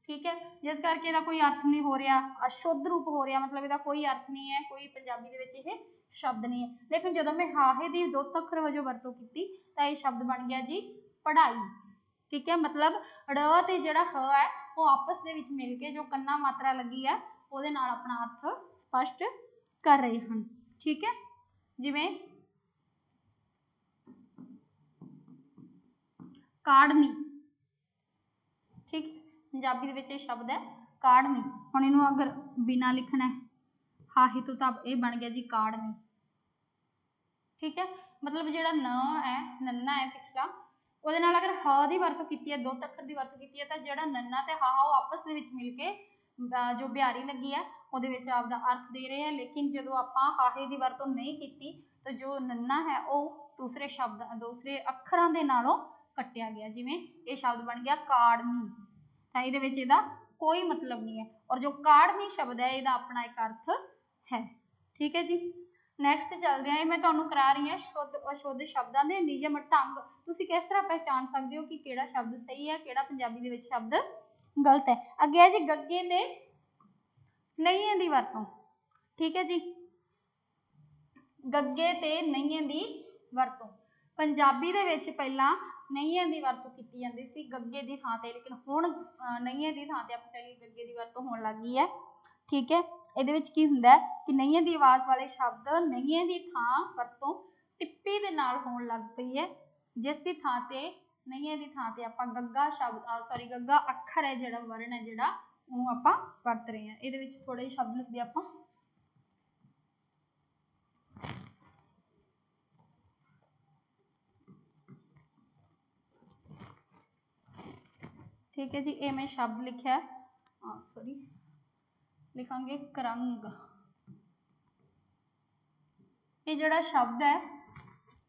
ਠੀਕ ਹੈ, ਜਿਸ ਕਰਕੇ ਇਹਦਾ ਕੋਈ ਅਰਥ ਨਹੀਂ ਹੋ ਰਿਹਾ, ਅਸ਼ੁੱਧ ਰੂਪ ਹੋ ਰਿਹਾ, ਮਤਲਬ ਇਹਦਾ ਕੋਈ ਅਰਥ ਨਹੀਂ ਹੈ, ਕੋਈ ਪੰਜਾਬੀ ਦੇ ਵਿੱਚ ਇਹ ਸ਼ਬਦ ਨਹੀਂ ਹੈ। ਲੇਕਿਨ ਜਦੋਂ ਮੈਂ ਹਾਹੇ ਦੀ ਦੁੱਤ ਅੱਖਰ ਵਜੋਂ ਵਰਤੋਂ ਕੀਤੀ ਤਾਂ ਇਹ ਸ਼ਬਦ ਬਣ ਗਿਆ ਜੀ ਪੜ੍ਹਾਈ। ਠੀਕ ਹੈ, ਮਤਲਬ ੜ ਤੇ ਜਿਹੜਾ ਹ ਹੈ ਉਹ ਆਪਸ ਦੇ ਵਿੱਚ ਮਿਲ ਕੇ ਜੋ ਕੰਨਾ ਮਾਤਰਾ ਲੱਗੀ ਹੈ ਉਹਦੇ ਨਾਲ ਆਪਣਾ ਅਰਥ ਸਪਸ਼ਟ ਕਰ ਰਹੇ ਹਨ। ਠੀਕ ਹੈ, ਜਿਵੇਂ ਕਾੜਨੀ। ਠੀਕ, ਪੰਜਾਬੀ ਦੇ ਵਿੱਚ ਇਹ ਸ਼ਬਦ ਹੈ ਕਾੜਨੀ। ਹੁਣ ਇਹਨੂੰ ਅਗਰ ਬਿਨਾਂ ਲਿਖਣਾ ਹੈ ਹਾਹੇ ਤੋਂ ਤਾਂ ਇਹ ਬਣ ਗਿਆ ਜੀ ਕਾੜਨੀ। ਠੀਕ ਹੈ, ਮਤਲਬ ਜਿਹੜਾ ਨ ਹੈ ਨੰਨਾ ਹੈ ਪਿਛਲਾ, ਉਹਦੇ ਨਾਲ ਅਗਰ ਹ ਦੀ ਵਰਤੋਂ ਕੀਤੀ ਹੈ, ਦੁੱਤ ਅੱਖਰ ਦੀ ਵਰਤੋਂ ਕੀਤੀ ਹੈ ਤਾਂ ਜਿਹੜਾ ਨੰਨਾ ਤੇ ਹਾਹਾ ਉਹ ਆਪਸ ਦੇ ਵਿੱਚ ਮਿਲ ਕੇ ਜੋ ਬਿਹਾਰੀ ਲੱਗੀ ਹੈ ਉਹਦੇ ਵਿੱਚ ਆਪਦਾ ਅਰਥ ਦੇ ਰਹੇ ਹੈ। ਲੇਕਿਨ ਜਦੋਂ ਆਪਾਂ ਹਾਹੇ ਦੀ ਵਰਤੋਂ ਨਹੀਂ ਕੀਤੀ ਤਾਂ ਜੋ ਨੰਨਾ ਹੈ ਉਹ ਦੂਸਰੇ ਸ਼ਬਦ ਦੂਸਰੇ ਅੱਖਰਾਂ ਦੇ ਨਾਲੋਂ ਕੱਟਿਆ ਗਿਆ। ਜਿਵੇਂ ਇਹ ਸ਼ਬਦ ਬਣ ਗਿਆ ਕਾੜਨੀ, ਤਾਂ ਇਹਦੇ ਵਿੱਚ ਇਹਦਾ ਕੋਈ ਮਤਲਬ ਨਹੀਂ ਹੈ। ਔਰ ਜੋ ਕਾੜਨੀ ਸ਼ਬਦ ਹੈ ਇਹਦਾ ਆਪਣਾ ਇੱਕ ਅਰਥ ਹੈ। ਠੀਕ ਹੈ ਜੀ, ਨੈਕਸਟ ਚੱਲਦੇ ਹਾਂ। ਇਹ ਮੈਂ ਤੁਹਾਨੂੰ ਕਰਾ ਰਹੀ ਹਾਂ ਸ਼ੁੱਧ ਅਸ਼ੁੱਧ ਸ਼ਬਦਾਂ ਦੇ ਨਿਯਮ ਢੰਗ। ਤੁਸੀਂ ਕਿਸ ਤਰ੍ਹਾਂ ਪਹਿਚਾਣ ਸਕਦੇ ਹੋ ਕਿ ਕਿਹੜਾ ਸ਼ਬਦ ਸਹੀ ਹੈ, ਕਿਹੜਾ ਪੰਜਾਬੀ ਦੇ ਵਿੱਚ ਸ਼ਬਦ ਗਲਤ ਹੈ। ਅੱਗੇ ਹੈ ਜੀ ਗੱਗੇ ਤੇ ਨਈਏ ਦੀ ਵਰਤੋਂ। ਠੀਕ ਹੈ ਜੀ, ਗੱਗੇ ਤੇ ਨਈਏ ਦੀ ਵਰਤੋਂ। ਪੰਜਾਬੀ ਦੇ ਵਿੱਚ ਪਹਿਲਾਂ ਨਈਏ ਦੀ ਵਰਤੋਂ ਕੀਤੀ ਜਾਂਦੀ ਸੀ ਗੱਗੇ ਦੀ ਥਾਂ ਤੇ, ਲੇਕਿਨ ਹੁਣ ਨਈਏ ਦੀ ਥਾਂ ਤੇ ਆਪਣੇ ਲਈ ਗੱਗੇ ਦੀ ਵਰਤੋਂ ਹੋਣ ਲੱਗ ਗਈ ਹੈ। ਠੀਕ ਹੈ, ਇਹਦੇ ਵਿੱਚ ਕੀ ਹੁੰਦਾ ਹੈ ਕਿ ਨਈਏ ਦੀ ਆਵਾਜ਼ ਵਾਲੇ ਸ਼ਬਦ ਨਈਏ ਦੀ ਥਾਂ ਵਰਤੋਂ ਟਿੱਪੀ ਦੇ ਨਾਲ ਹੋਣ ਲੱਗ ਪਈ ਹੈ, ਜਿਸ ਦੀ ਥਾਂ ਤੇ ਨਈਏ ਦੀ ਥਾਂ ਤੇ ਆਪਾਂ ਗੱਗਾ ਸ਼ਬਦ ਗੱਗਾ ਅੱਖਰ ਹੈ ਜਿਹੜਾ ਵਰਨ ਹੈ ਜਿਹੜਾ ਉਹ ਆਪਾਂ ਵਰਤ ਰਹੇ ਹਾਂ। ਇਹਦੇ ਵਿੱਚ ਥੋੜੇ ਜਿਹੇ ਸ਼ਬਦ ਲਿਖਦੇ ਆਪਾਂ। ਠੀਕ ਹੈ ਜੀ, ਇਹ ਮੈਂ ਸ਼ਬਦ ਲਿਖਿਆ ਲਿਖਾਂਗੇ ਕਰੰਗ। ਇਹ ਜਿਹੜਾ ਸ਼ਬਦ ਹੈ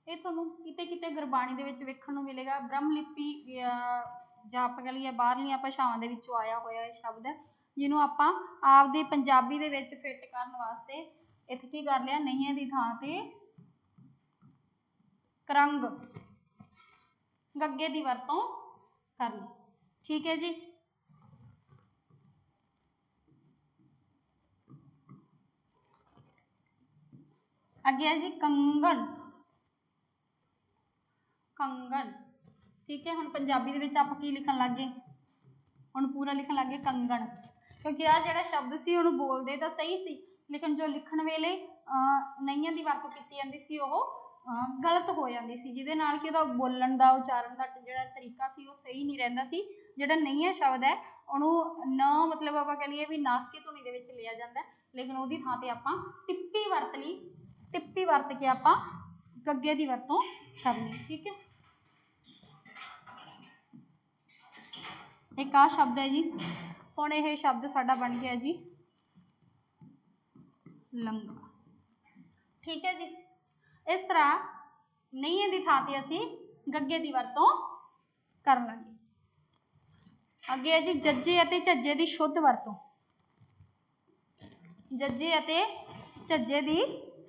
ਇਹ ਤੁਹਾਨੂੰ ਕਿਤੇ ਕਿਤੇ ਗੁਰਬਾਣੀ ਦੇ ਵਿੱਚ ਵੇਖਣ ਨੂੰ ਮਿਲੇਗਾ। ਬ੍ਰਹਮ ਲਿਪੀ ਜਾਂ ਆਪਾਂ ਕਹ ਲਈਏ ਬਾਹਰਲੀਆਂ ਭਾਸ਼ਾਵਾਂ ਦੇ ਵਿੱਚੋਂ ਆਇਆ ਹੋਇਆ ਇਹ ਸ਼ਬਦ ਹੈ, ਜਿਹਨੂੰ ਆਪਾਂ ਆਪਦੀ ਪੰਜਾਬੀ ਦੇ ਵਿੱਚ ਫਿੱਟ ਕਰਨ ਵਾਸਤੇ ਇੱਥੇ ਕੀ ਕਰ ਲਿਆ, ਨਈਏ ਦੀ ਥਾਂ ਤੇ ਕਰੰਗ ਗੱਗੇ ਦੀ ਵਰਤੋਂ ਕਰ ਲਈ। ਠੀਕ ਹੈ ਜੀ, ਅੱਗੇ ਹੈ ਜੀ ਕੰਗਣ। ਕੰਗਣ। ਠੀਕ ਹੈ, ਹੁਣ ਪੰਜਾਬੀ ਦੇ ਵਿੱਚ ਆਪਾਂ ਕੀ ਲਿਖਣ ਲੱਗ ਗਏ, ਹੁਣ ਪੂਰਾ ਲਿਖਣ ਲੱਗ ਗਏ ਕੰਗਣ, ਕਿਉਂਕਿ ਆਹ ਜਿਹੜਾ ਸ਼ਬਦ ਸੀ ਉਹਨੂੰ ਬੋਲਦੇ ਤਾਂ ਸਹੀ ਸੀ ਲੇਕਿਨ ਜੋ ਲਿਖਣ ਵੇਲੇ ਨਈਆਂ ਦੀ ਵਰਤੋਂ ਕੀਤੀ ਜਾਂਦੀ ਸੀ ਉਹ ਗਲਤ ਹੋ ਜਾਂਦੀ ਸੀ, ਜਿਹਦੇ ਨਾਲ ਕਿ ਉਹਦਾ ਬੋਲਣ ਦਾ ਉਚਾਰਨ ਦਾ ਜਿਹੜਾ ਤਰੀਕਾ ਸੀ ਉਹ ਸਹੀ ਨਹੀਂ ਰਹਿੰਦਾ ਸੀ। ਜਿਹੜਾ ਨਈਆ ਸ਼ਬਦ ਹੈ ਉਹਨੂੰ ਨ ਮਤਲਬ ਆਪਾਂ ਕਹ ਲਈਏ ਵੀ ਨਾਸਕੀ ਧੁਨੀ ਦੇ ਵਿੱਚ ਲਿਆ ਜਾਂਦਾ, ਲੇਕਿਨ ਉਹਦੀ ਥਾਂ ਤੇ ਆਪਾਂ ਟਿੱਪੀ ਵਰਤ ਲਈ, ਟਿੱਪੀ ਵਰਤ ਕੇ ਆਪਾਂ ਗੱਗੇ ਦੀ ਵਰਤੋਂ ਕਰਨੀ। ਠੀਕ ਹੈ, ਇੱਕ ਆਹ ਸ਼ਬਦ ਹੈ ਜੀ। ਹੁਣ ਇਹ ਸ਼ਬਦ ਸਾਡਾ ਬਣ ਗਿਆ ਜੀ ਲੰਗਾ। ਠੀਕ ਹੈ ਜੀ, ਇਸ ਤਰ੍ਹਾਂ ਨਈਏ ਦੀ ਥਾਂ ਤੇ ਅਸੀਂ ਗੱਗੇ ਦੀ ਵਰਤੋਂ ਕਰਨ ਲੱਗੇ। ਅੱਗੇ ਹੈ ਜੀ ਜੱਜੇ ਅਤੇ ਝੱਜੇ ਦੀ ਸ਼ੁੱਧ ਵਰਤੋਂ। ਜੱਜੇ ਅਤੇ ਝੱਜੇ ਦੀ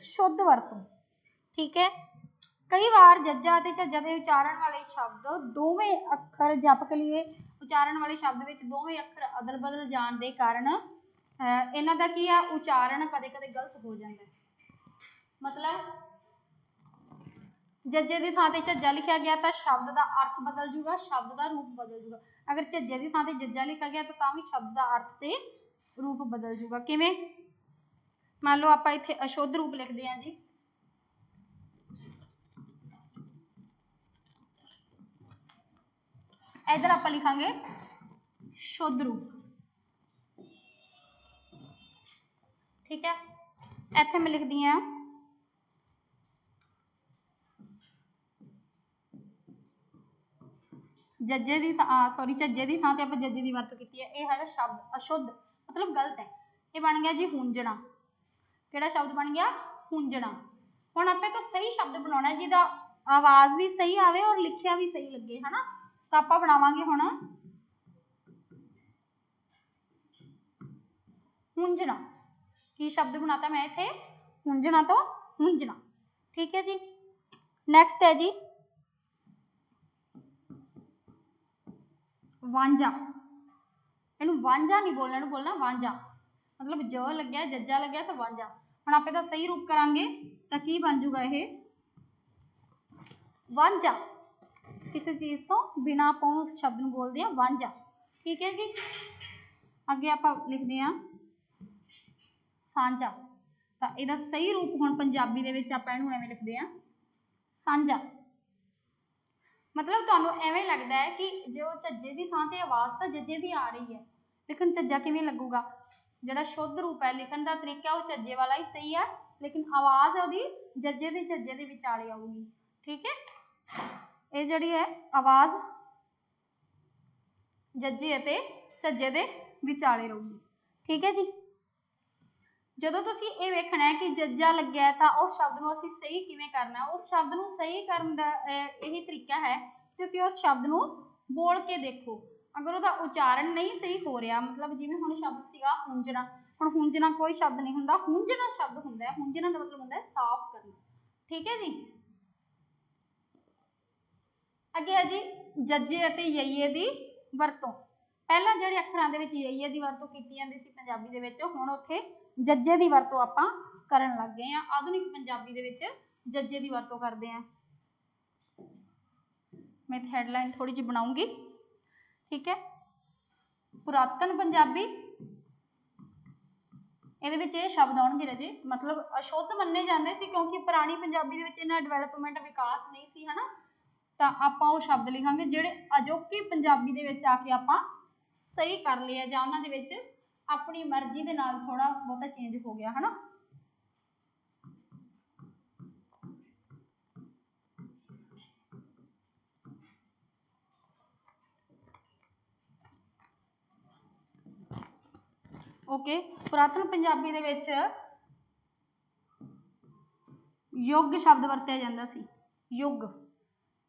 ਸ਼ੁੱਧ ਵਰਤੋਂ, ਠੀਕ ਹੈ। ਕਈ ਵਾਰ ਜੱਜਾ ਅਤੇ ਝੱਜਾ ਦੇ ਉਚਾਰਨ ਵਾਲੇ ਸ਼ਬਦ ਦੋਵੇਂ ਅੱਖਰ ਜਪ ਲਈਏ, ਉਚਾਰਨ ਵਾਲੇ ਸ਼ਬਦ ਵਿੱਚ ਦੋਵੇਂ ਅੱਖਰ ਅਦਲ ਬਦਲ ਜਾਣ ਦੇ ਕਾਰਨ ਇਹਨਾਂ ਦਾ ਕੀ ਆ, ਉਚਾਰਨ ਕਦੇ ਕਦੇ ਗਲਤ ਹੋ ਜਾਂਦਾ। ਮਤਲਬ ਜੱਜੇ ਦੀ ਥਾਂ ਤੇ ਝੱਜਾ ਲਿਖਿਆ ਗਿਆ ਤਾਂ ਸ਼ਬਦ ਦਾ ਅਰਥ ਬਦਲ ਜੂਗਾ, ਸ਼ਬਦ ਦਾ ਰੂਪ ਬਦਲ ਜੂਗਾ। ਅਗਰ ਝੱਜੇ ਦੀ ਥਾਂ ਤੇ ਜੱਜਾ ਲਿਖਿਆ ਗਿਆ ਤਾਂ ਵੀ ਸ਼ਬਦ ਦਾ ਅਰਥ ਤੇ ਰੂਪ ਬਦਲ ਜੂਗਾ। ਕਿਵੇਂ? ਮੰਨ ਲਓ ਆਪਾਂ ਇੱਥੇ ਅਸ਼ੁੱਧ ਰੂਪ ਲਿਖਦੇ ਹਾਂ ਜੀ, इधर आप लिखांगे शुद्ध रूप, ठीक है। इत्थे मैं लिख दी हां जज्जे दी सॉरी झज्जे दी थां ते आपां जज्जे दी वरतों कीती है। यह है शब्द अशुद्ध मतलब गलत है। ये बन गया जी हूंजना। किहड़ा शब्द बन गया? हूंजना। हुण आपां तो सही शब्द बनाउणा है जिहदा आवाज़ भी सही आवे और लिखिया भी सही लगे, है ना। तो आपां बनावांगे हुण हूंजना। की शब्द बनाता मैं इत्थे? हूंजना तो हूंजना, ठीक है जी। नैक्सट है जी वांझा। इनू वांझा नहीं बोलना, इनू बोलना वांझा। मतलब ज लग्या जज्जा लग्या तो वांझा। हुण आपां इहदा सही रूप करांगे तो की बन जूगा ये वांझा। किसी चीज़ तो बिना आपां उस शब्द नूं बोलदे हां वांझा, ठीक है जी। अगे आपां लिखदे हां सांझा। तो इहदा सही रूप हुण पंजाबी दे विच आपां इहनूं एवें लिखदे हां सांझा। मतलब तुहानूं एवें लगदा है कि जो झज्जे की थां ते आवाज़ तो जज्जे की आ रही है, लेकिन झज्जा किवें लगूगा? जिहड़ा शुद्ध रूप है लिखण का तरीका वो झज्जे वाला ही सही है, लेकिन आवाज़ उहदी जज्जे दी झज्जे दे विचाले आऊगी, ठीक है। ये जिहड़ी है आवाज़ जज्जे अते झज्जे दे विचाले रहूगी, ठीक है जी। ਜਦੋਂ ਤੁਸੀਂ ਇਹ ਵੇਖਣਾ ਹੈ ਕਿ ਜੱਜਾ ਲੱਗਿਆ ਤਾਂ ਉਸ ਸ਼ਬਦ ਨੂੰ ਅਸੀਂ ਸਹੀ ਕਿਵੇਂ ਕਰਨਾ, ਉਸ ਸ਼ਬਦ ਨੂੰ ਸਹੀ ਕਰਨ ਦਾ ਇਹੀ ਤਰੀਕਾ ਹੈ ਕਿ ਤੁਸੀਂ ਉਸ ਸ਼ਬਦ ਨੂੰ ਬੋਲ ਕੇ ਦੇਖੋ। ਅਗਰ ਉਹਦਾ ਉਚਾਰਨ ਨਹੀਂ ਸਹੀ ਹੋ ਰਿਹਾ, ਮਤਲਬ ਜਿਵੇਂ ਹੁਣ ਸ਼ਬਦ ਸੀਗਾ ਹੁੰਜਣਾ, ਹੁਣ ਹੁੰਜਣਾ ਕੋਈ ਸ਼ਬਦ ਨਹੀਂ ਹੁੰਦਾ, ਹੁੰਜਣਾ ਸ਼ਬਦ ਹੁੰਦਾ ਹੈ। ਹੁੰਜਣਾ ਦਾ ਮਤਲਬ ਹੁੰਦਾ ਹੈ ਸਾਫ਼ ਕਰਨਾ, ਠੀਕ ਹੈ ਜੀ। ਅੱਗੇ ਹੈ ਜੀ ਜੱਜੇ ਅਤੇ ਯਈਏ ਦੀ ਵਰਤੋਂ। ਪਹਿਲਾਂ ਜਿਹੜੇ ਅੱਖਰਾਂ ਦੇ ਵਿੱਚ ਯਈਏ ਦੀ ਵਰਤੋਂ ਕੀਤੀ ਜਾਂਦੀ ਸੀ ਪੰਜਾਬੀ ਦੇ ਵਿੱਚ, ਹੁਣ ਉੱਥੇ जज्जे की वरतों आपां करन लग गए हैं। आधुनिक पंजाबी दे विच जज्जे की वरतों करते हैं। मैं हैडलाइन थोड़ी जी बनाऊंगी, ठीक है। पुरातन पंजाबी इहदे विच ये शब्द आउणगे राजे, मतलब अशुद्ध मन्ने जांदे सी क्योंकि पुरानी पंजाबी दे विच इन्ना डिवेलपमेंट विकास नहीं सी, है ना। तो आपां वो शब्द लिखांगे जिहड़े अजोकी पंजाबी दे विच आके आपां सही कर लिया जां उन्हां दे विच अपनी मर्जी के नाल थोड़ा बहुत चेंज हो गया, है ना। ओके, पुरातन पंजाबी दे विच युग शब्द वरत्या जांदा सी। युग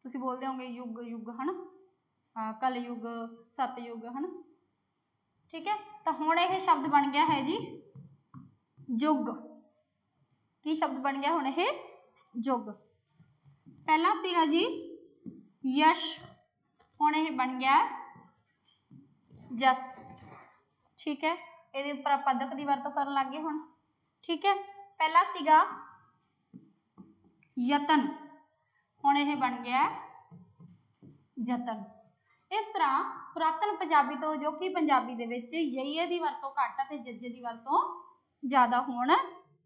तुसीं बोलदे होगे युग युग, है ना, कल युग सतयुग, है ना, ठीक है। तो हुण यह शब्द बन गया है जी युग। की शब्द बन गया हुण यह युग। पहला सीगा जी यश, हुण यह बन गया जस, ठीक है। ये उपर पदक की वरतों करन लग गए हुण, ठीक है। पहला सीगा यतन, हुण यह बन गया जतन। इस तरह पुरातन पंजाबी तो जो कि पंजाबी दे विच यईए दी वरतों घट ते जज्जे दी वरतों ज़्यादा होण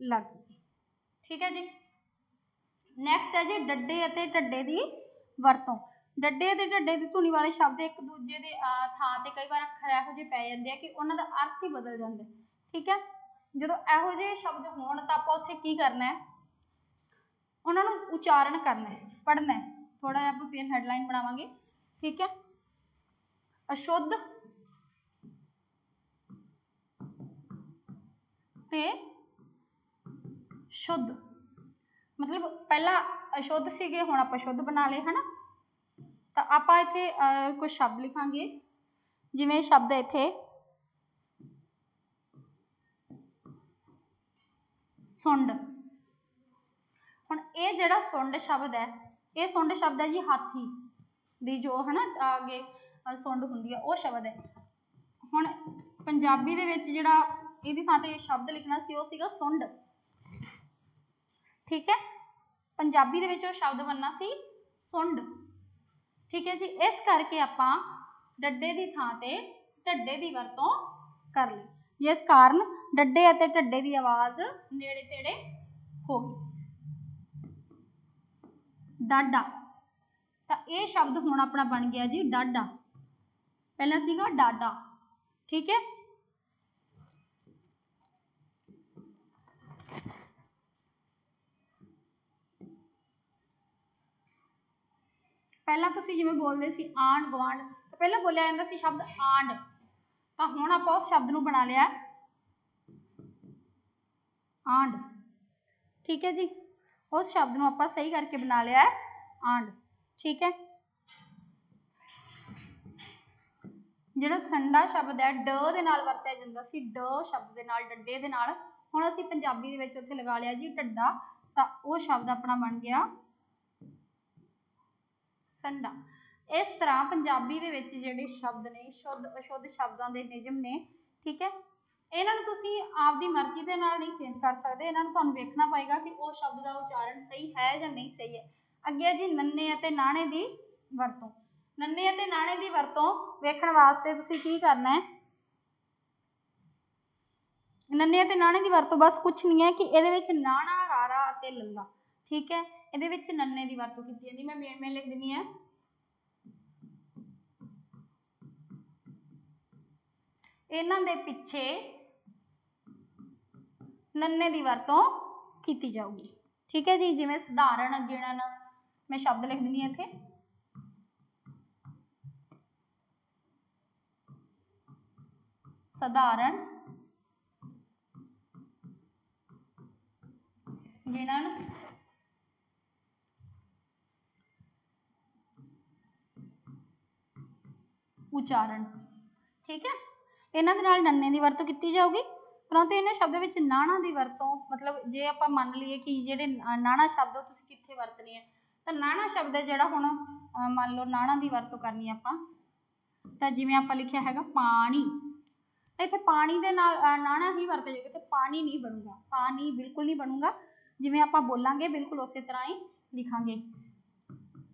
लग गई, ठीक है जी। नैक्सट है जी डड्डे अते ढड्डे दी वरतों। डड्डे अते ढड्डे दी धुनी वाले शब्द एक दूजे दे थां ते कई बार अखर इहो जिहे पै जांदे आ कि उन्हां दा अर्थ ही बदल जांदा, ठीक है। जदों इहो जिहे शब्द होण तां आपां उत्थे की करना है, उन्हां नूं उचारण करना है, पढ़ना है। थोड़ा जिहा आपां फिर हैडलाइन बनावांगे, ठीक है। अशुद्ध ते शुद्ध, मतलब पहला अशुद्ध सीगे हुण आपां शुद्ध बना लए, है ना। ਤਾਂ ਆਪਾਂ ਇੱਥੇ ਕੁਝ ਸ਼ਬਦ ਲਿਖਾਂਗੇ, ਜਿਵੇਂ ਸ਼ਬਦ ਹੈ ਇੱਥੇ ਸੁੰਡ। ਹੁਣ ਇਹ ਜਿਹੜਾ ਸੁੰਡ ਸ਼ਬਦ ਹੈ, ਇਹ ਸੁੰਡ ਸ਼ਬਦ ਹੈ ਜੀ ਹਾਥੀ ਦੀ ਜੋ ਹੈ ਨਾ ਅੱਗੇ ਸੁੰਡ ਹੁੰਦੀ ਹੈ, ਉਹ ਸ਼ਬਦ ਹੈ। ਹੁਣ ਪੰਜਾਬੀ ਦੇ ਵਿੱਚ ਜਿਹੜਾ ਇਹਦੀ ਥਾਂ ਤੇ ਸ਼ਬਦ ਲਿਖਣਾ ਸੀ ਉਹ ਸੀਗਾ ਸੁੰਡ, ਠੀਕ ਹੈ। ਪੰਜਾਬੀ ਦੇ ਵਿੱਚ ਉਹ ਸ਼ਬਦ ਬਣਨਾ ਸੀ ਸੁੰਡ, ਠੀਕ ਹੈ ਜੀ। ਇਸ ਕਰਕੇ ਆਪਾਂ ਡੱਡੇ ਦੀ ਥਾਂ ਤੇ ਢੱਡੇ ਦੀ ਵਰਤੋਂ ਕਰ ਲਈ, ਜਿਸ ਕਾਰਨ ਡੱਡੇ ਅਤੇ ਢੱਡੇ ਦੀ ਆਵਾਜ਼ ਨੇੜੇ ਤੇੜੇ ਹੋ ਗਈ। ਡਾਢਾ, ਤਾਂ ਇਹ ਸ਼ਬਦ ਹੁਣ ਆਪਣਾ ਬਣ ਗਿਆ ਜੀ ਡਾਢਾ, ਪਹਿਲਾਂ ਸੀਗਾ ਡਾਢਾ, ਠੀਕ ਹੈ। ਪਹਿਲਾਂ ਤੁਸੀਂ ਜਿਵੇਂ ਬੋਲਦੇ ਸੀ ਆਂਢ ਗੁਆਂਢ, ਤਾਂ ਪਹਿਲਾਂ ਬੋਲਿਆ ਜਾਂਦਾ ਸੀ ਸ਼ਬਦ ਆਂਢ, ਤਾਂ ਹੁਣ ਆਪਾਂ ਉਸ ਸ਼ਬਦ ਨੂੰ ਬਣਾ ਲਿਆ ਆਂਢ, ਠੀਕ ਹੈ ਜੀ। ਉਸ ਸ਼ਬਦ ਨੂੰ ਆਪਾਂ ਸਹੀ ਕਰਕੇ ਬਣਾ ਲਿਆ ਆਂਢ, ਠੀਕ ਹੈ। ਜਿਹੜਾ ਸੰਡਾ ਸ਼ਬਦ ਹੈ ਡ ਦੇ ਨਾਲ ਵਰਤਿਆ ਜਾਂਦਾ ਸੀ, ਡ ਸ਼ਬਦ ਦੇ ਨਾਲ, ਡੱਡੇ ਦੇ ਨਾਲ, ਹੁਣ ਅਸੀਂ ਪੰਜਾਬੀ ਦੇ ਵਿੱਚ ਉੱਥੇ ਲਗਾ ਲਿਆ ਜੀ ਢੱਡਾ, ਤਾਂ ਉਹ ਸ਼ਬਦ ਆਪਣਾ ਬਣ ਗਿਆ ਸੰਡਾ। ਇਸ ਤਰ੍ਹਾਂ ਪੰਜਾਬੀ ਦੇ ਵਿੱਚ ਜਿਹੜੇ ਸ਼ਬਦ ਨੇ ਸ਼ੁੱਧ ਅਸ਼ੁੱਧ ਸ਼ਬਦਾਂ ਦੇ ਨਿਯਮ ਨੇ, ਠੀਕ ਹੈ। ਇਹਨਾਂ ਨੂੰ ਤੁਸੀਂ ਆਪਦੀ ਮਰਜ਼ੀ ਦੇ ਨਾਲ ਨਹੀਂ ਚੇਂਜ ਕਰ ਸਕਦੇ, ਇਹਨਾਂ ਨੂੰ ਤੁਹਾਨੂੰ ਵੇਖਣਾ ਪਏਗਾ ਕਿ ਉਹ ਸ਼ਬਦ ਦਾ ਉਚਾਰਨ ਸਹੀ ਹੈ ਜਾਂ ਨਹੀਂ ਸਹੀ ਹੈ। ਅੱਗੇ ਜੀ ਨੰਨੇ ਅਤੇ ਨਾਣੇ ਦੀ ਵਰਤੋਂ। ਨੰਨੇ ਅਤੇ ਨਾਣੇ ਦੀ ਵਰਤੋਂ ਵੇਖਣ ਵਾਸਤੇ ਤੁਸੀਂ ਕੀ ਕਰਨਾ ਹੈ, ਨੰਨੇ ਅਤੇ ਨਾਣੇ ਦੀ ਵਰਤੋਂ ਬਸ ਕੁਛ ਨਹੀਂ ਹੈ ਕਿ ਇਹਦੇ ਵਿੱਚ ਨਾਣਾ, ਰਾਰਾ ਅਤੇ ਲੱਲਾ, ਠੀਕ ਹੈ। ਇਹਦੇ ਵਿੱਚ ਨੰਨੇ ਦੀ ਵਰਤੋਂ ਕੀਤੀ ਜਾਂਦੀ, ਮੈਂ ਮੇਨ ਲਿਖ ਦਿੰਦੀ ਹਾਂ ਇਹਨਾਂ ਦੇ ਪਿੱਛੇ ਨੰਨੇ ਦੀ ਵਰਤੋਂ ਕੀਤੀ ਜਾਊਗੀ, ਠੀਕ ਹੈ ਜੀ। ਜਿਵੇਂ ਸਧਾਰਨ, ਗਿਣਨ, ਮੈਂ ਸ਼ਬਦ ਲਿਖ ਦਿੰਦੀ ਹਾਂ ਇੱਥੇ ਸਧਾਰਨ, ਗਿਣਨ, ਉਚਾਰਨ, ਠੀਕ ਹੈ। ਇਹਨਾਂ ਦੇ ਨਾਲ ਨੰਨੇ ਦੀ ਵਰਤੋਂ ਕੀਤੀ ਜਾਊਗੀ, ਪਰੰਤੂ ਇਹਨਾਂ ਸ਼ਬਦਾਂ ਵਿੱਚ ਨਾਣਾ ਦੀ ਵਰਤੋਂ, ਮਤਲਬ ਜੇ ਆਪਾਂ ਮੰਨ ਲਈਏ ਕਿ ਜਿਹੜੇ ਨਾਣਾ ਸ਼ਬਦ ਉਹ ਤੁਸੀਂ ਕਿੱਥੇ ਵਰਤਣੇ ਹੈ, ਤਾਂ ਨਾਣਾ ਸ਼ਬਦ ਹੈ ਜਿਹੜਾ ਹੁਣ ਮੰਨ ਲਓ ਨਾਣਾ ਦੀ ਵਰਤੋਂ ਕਰਨੀ ਆਪਾਂ, ਤਾਂ ਜਿਵੇਂ ਆਪਾਂ ਲਿਖਿਆ ਹੈਗਾ ਪਾਣੀ, ਇੱਥੇ ਪਾਣੀ ਦੇ ਨਾਲ ਨਾਣਾ ਹੀ ਵਰਤਿਆ ਜਾਊਗਾ, ਤੇ ਪਾਣੀ ਨਹੀਂ ਬਣੂਗਾ, ਪਾਣੀ ਬਿਲਕੁਲ ਨਹੀਂ ਬਣੂਗਾ, ਜਿਵੇਂ ਆਪਾਂ ਬੋਲਾਂਗੇ ਬਿਲਕੁਲ ਉਸੇ ਤਰ੍ਹਾਂ ਹੀ ਲਿਖਾਂਗੇ,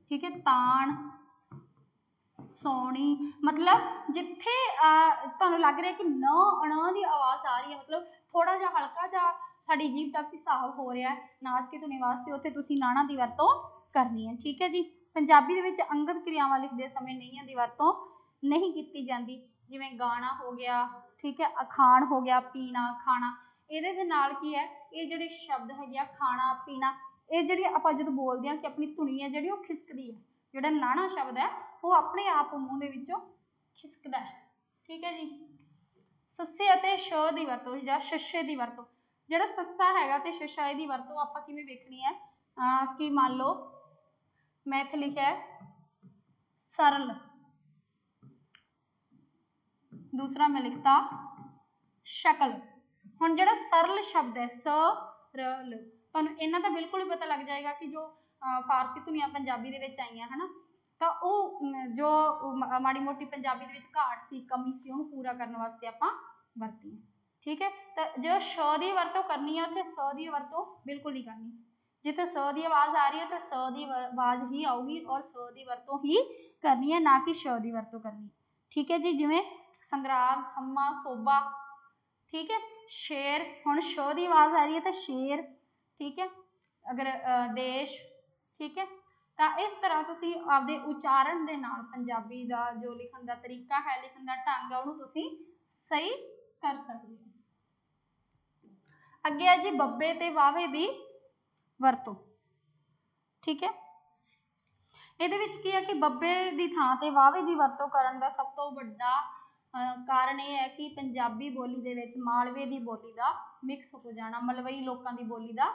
ਠੀਕ ਹੈ। ਤਾਣ, ਸੋਣੀ, ਮਤਲਬ ਜਿੱਥੇ ਤੁਹਾਨੂੰ ਲੱਗ ਰਿਹਾ ਕਿ ਨ ਅਣ ਦੀ ਆਵਾਜ਼ ਆ ਰਹੀ ਹੈ, ਮਤਲਬ ਥੋੜਾ ਜਿਹਾ ਹਲਕਾ ਜਿਹਾ ਸਾਡੀ ਜੀਭ ਤੱਕ ਹਿਸਾਬ ਹੋ ਰਿਹਾ ਹੈ ਨਾਸ ਕੇ ਧੁਨੀ ਵਾਸਤੇ, ਉੱਥੇ ਤੁਸੀਂ ਨਾਣਾ ਦੀ ਵਰਤੋਂ ਕਰਨੀ ਹੈ, ਠੀਕ ਹੈ ਜੀ। ਪੰਜਾਬੀ ਦੇ ਵਿੱਚ ਅੰਗਤ ਕਿਰਿਆਵਾਂ ਲਿਖਦੇ ਸਮੇਂ ਨਈਆਂ ਦੀ ਵਰਤੋਂ ਨਹੀਂ ਕੀਤੀ ਜਾਂਦੀ, ਜਿਵੇਂ ਗਾਣਾ ਹੋ ਗਿਆ, ਠੀਕ ਹੈ, ਅਖਾਣ ਹੋ ਗਿਆ, ਪੀਣਾ, ਖਾਣਾ। ਇਹਦੇ ਦੇ ਨਾਲ ਕੀ ਹੈ, ਇਹ ਜਿਹੜੇ ਸ਼ਬਦ ਹੈਗੇ ਆ ਖਾਣਾ, ਪੀਣਾ, ਇਹ ਜਿਹੜੀ ਆਪਾਂ ਜਦੋਂ ਬੋਲਦੇ ਹਾਂ ਕਿ ਆਪਣੀ ਧੁਨੀ ਹੈ ਜਿਹੜੀ ਉਹ ਖਿਸਕਦੀ ਹੈ, ਜਿਹੜਾ ਨਾਣਾ ਸ਼ਬਦ ਹੈ ਉਹ ਆਪਣੇ ਆਪ ਮੂੰਹ ਦੇ ਵਿੱਚੋਂ ਖਿਸਕਦਾ ਹੈ, ਠੀਕ ਹੈ ਜੀ। ਸੱਸੇ ਅਤੇ ਸ਼ ਦੀ ਵਰਤੋਂ ਜਾਂ ਸ਼ਸ਼ੇ ਦੀ ਵਰਤੋਂ, ਜਿਹੜਾ ਸੱਸਾ ਹੈਗਾ ਤੇ ਸ਼ਸ਼ਾ ਇਹਦੀ ਵਰਤੋਂ ਆਪਾਂ ਕਿਵੇਂ ਵੇਖਣੀ ਹੈ, ਕਿ ਮੰਨ ਲਓ ਮੈਂ ਇੱਥੇ ਲਿਖਿਆ ਹੈ ਸਰਲ, ਦੂਸਰਾ ਮੈਂ ਲਿਖਤਾ ਸ਼ਕਲ। ਹੁਣ ਜਿਹੜਾ ਸਰਲ ਸ਼ਬਦ ਹੈ ਸਰਲ, ਤੁਹਾਨੂੰ ਇਹਨਾਂ ਦਾ ਬਿਲਕੁਲ ਹੀ ਪਤਾ ਲੱਗ ਜਾਏਗਾ ਕਿ ਜੋ ਫਾਰਸੀ ਧੁਨੀਆਂ ਪੰਜਾਬੀ ਦੇ ਵਿੱਚ ਆਈਆਂ ਹਨਾ, ਤਾਂ ਉਹ ਜੋ ਮਾੜੀ ਮੋਟੀ ਪੰਜਾਬੀ ਦੇ ਵਿੱਚ ਘਾਟ ਸੀ, ਕਮੀ ਸੀ, ਉਹਨੂੰ ਪੂਰਾ ਕਰਨ ਵਾਸਤੇ ਆਪਾਂ ਵਰਤੀ, ਠੀਕ ਹੈ। ਤਾਂ ਜੋ ਸ਼ ਦੀ ਵਰਤੋਂ ਕਰਨੀ ਹੈ ਉੱਥੇ ਸ ਦੀ ਵਰਤੋਂ ਬਿਲਕੁਲ ਨਹੀਂ ਕਰਨੀ, ਜਿੱਥੇ ਸ ਦੀ ਆਵਾਜ਼ ਆ ਰਹੀ ਹੈ ਤਾਂ ਸ ਦੀ ਆਵਾਜ਼ ਹੀ ਆਊਗੀ ਔਰ ਸ ਦੀ ਵਰਤੋਂ ਹੀ ਕਰਨੀ ਹੈ, ਨਾ ਕਿ ਸ਼ ਦੀ ਵਰਤੋਂ ਕਰਨੀ, ਠੀਕ ਹੈ ਜੀ। ਜਿਵੇਂ ਸੰਗਰਾਂਦ, ਸੰਮਾ, ਸੋਭਾ, ਠੀਕ ਹੈ। ਸ਼ੇਰ, ਹੁਣ ਸ਼ ਦੀ ਆਵਾਜ਼ ਆ ਰਹੀ ਹੈ ਤਾਂ ਸ਼ੇਰ, ਠੀਕ ਹੈ। ਅਗਰ ਦੇਸ਼, ਠੀਕ ਹੈ। ਤਾਂ ਇਸ ਤਰ੍ਹਾਂ ਤੁਸੀਂ ਆਪਦੇ ਉਚਾਰਨ ਦੇ ਨਾਲ ਪੰਜਾਬੀ ਦਾ ਜੋ ਲਿਖਣ ਦਾ ਤਰੀਕਾ ਹੈ, ਲਿਖਣ ਦਾ ਢੰਗ ਹੈ, ਉਹਨੂੰ ਤੁਸੀਂ ਸਹੀ ਕਰ ਸਕਦੇ ਹੋ। ਅੱਗੇ ਹੈ ਜੀ ਬੱਬੇ ਤੇ ਵਾਵੇ ਦੀ ਵਰਤੋਂ, ਠੀਕ ਹੈ। ਇਹਦੇ ਵਿੱਚ ਕੀ ਹੈ ਕਿ ਬੱਬੇ ਦੀ ਥਾਂ ਤੇ ਵਾਵੇ ਦੀ ਵਰਤੋਂ ਕਰਨ ਦਾ ਸਭ ਤੋਂ ਵੱਡਾ ਕਾਰਨ ਇਹ ਹੈ ਕਿ ਪੰਜਾਬੀ ਬੋਲੀ ਦੇ ਵਿੱਚ ਮਾਲਵੇ ਦੀ ਬੋਲੀ ਦਾ ਮਿਕਸ ਹੋ ਜਾਣਾ, ਮਲਵਈ ਲੋਕਾਂ ਦੀ ਬੋਲੀ ਦਾ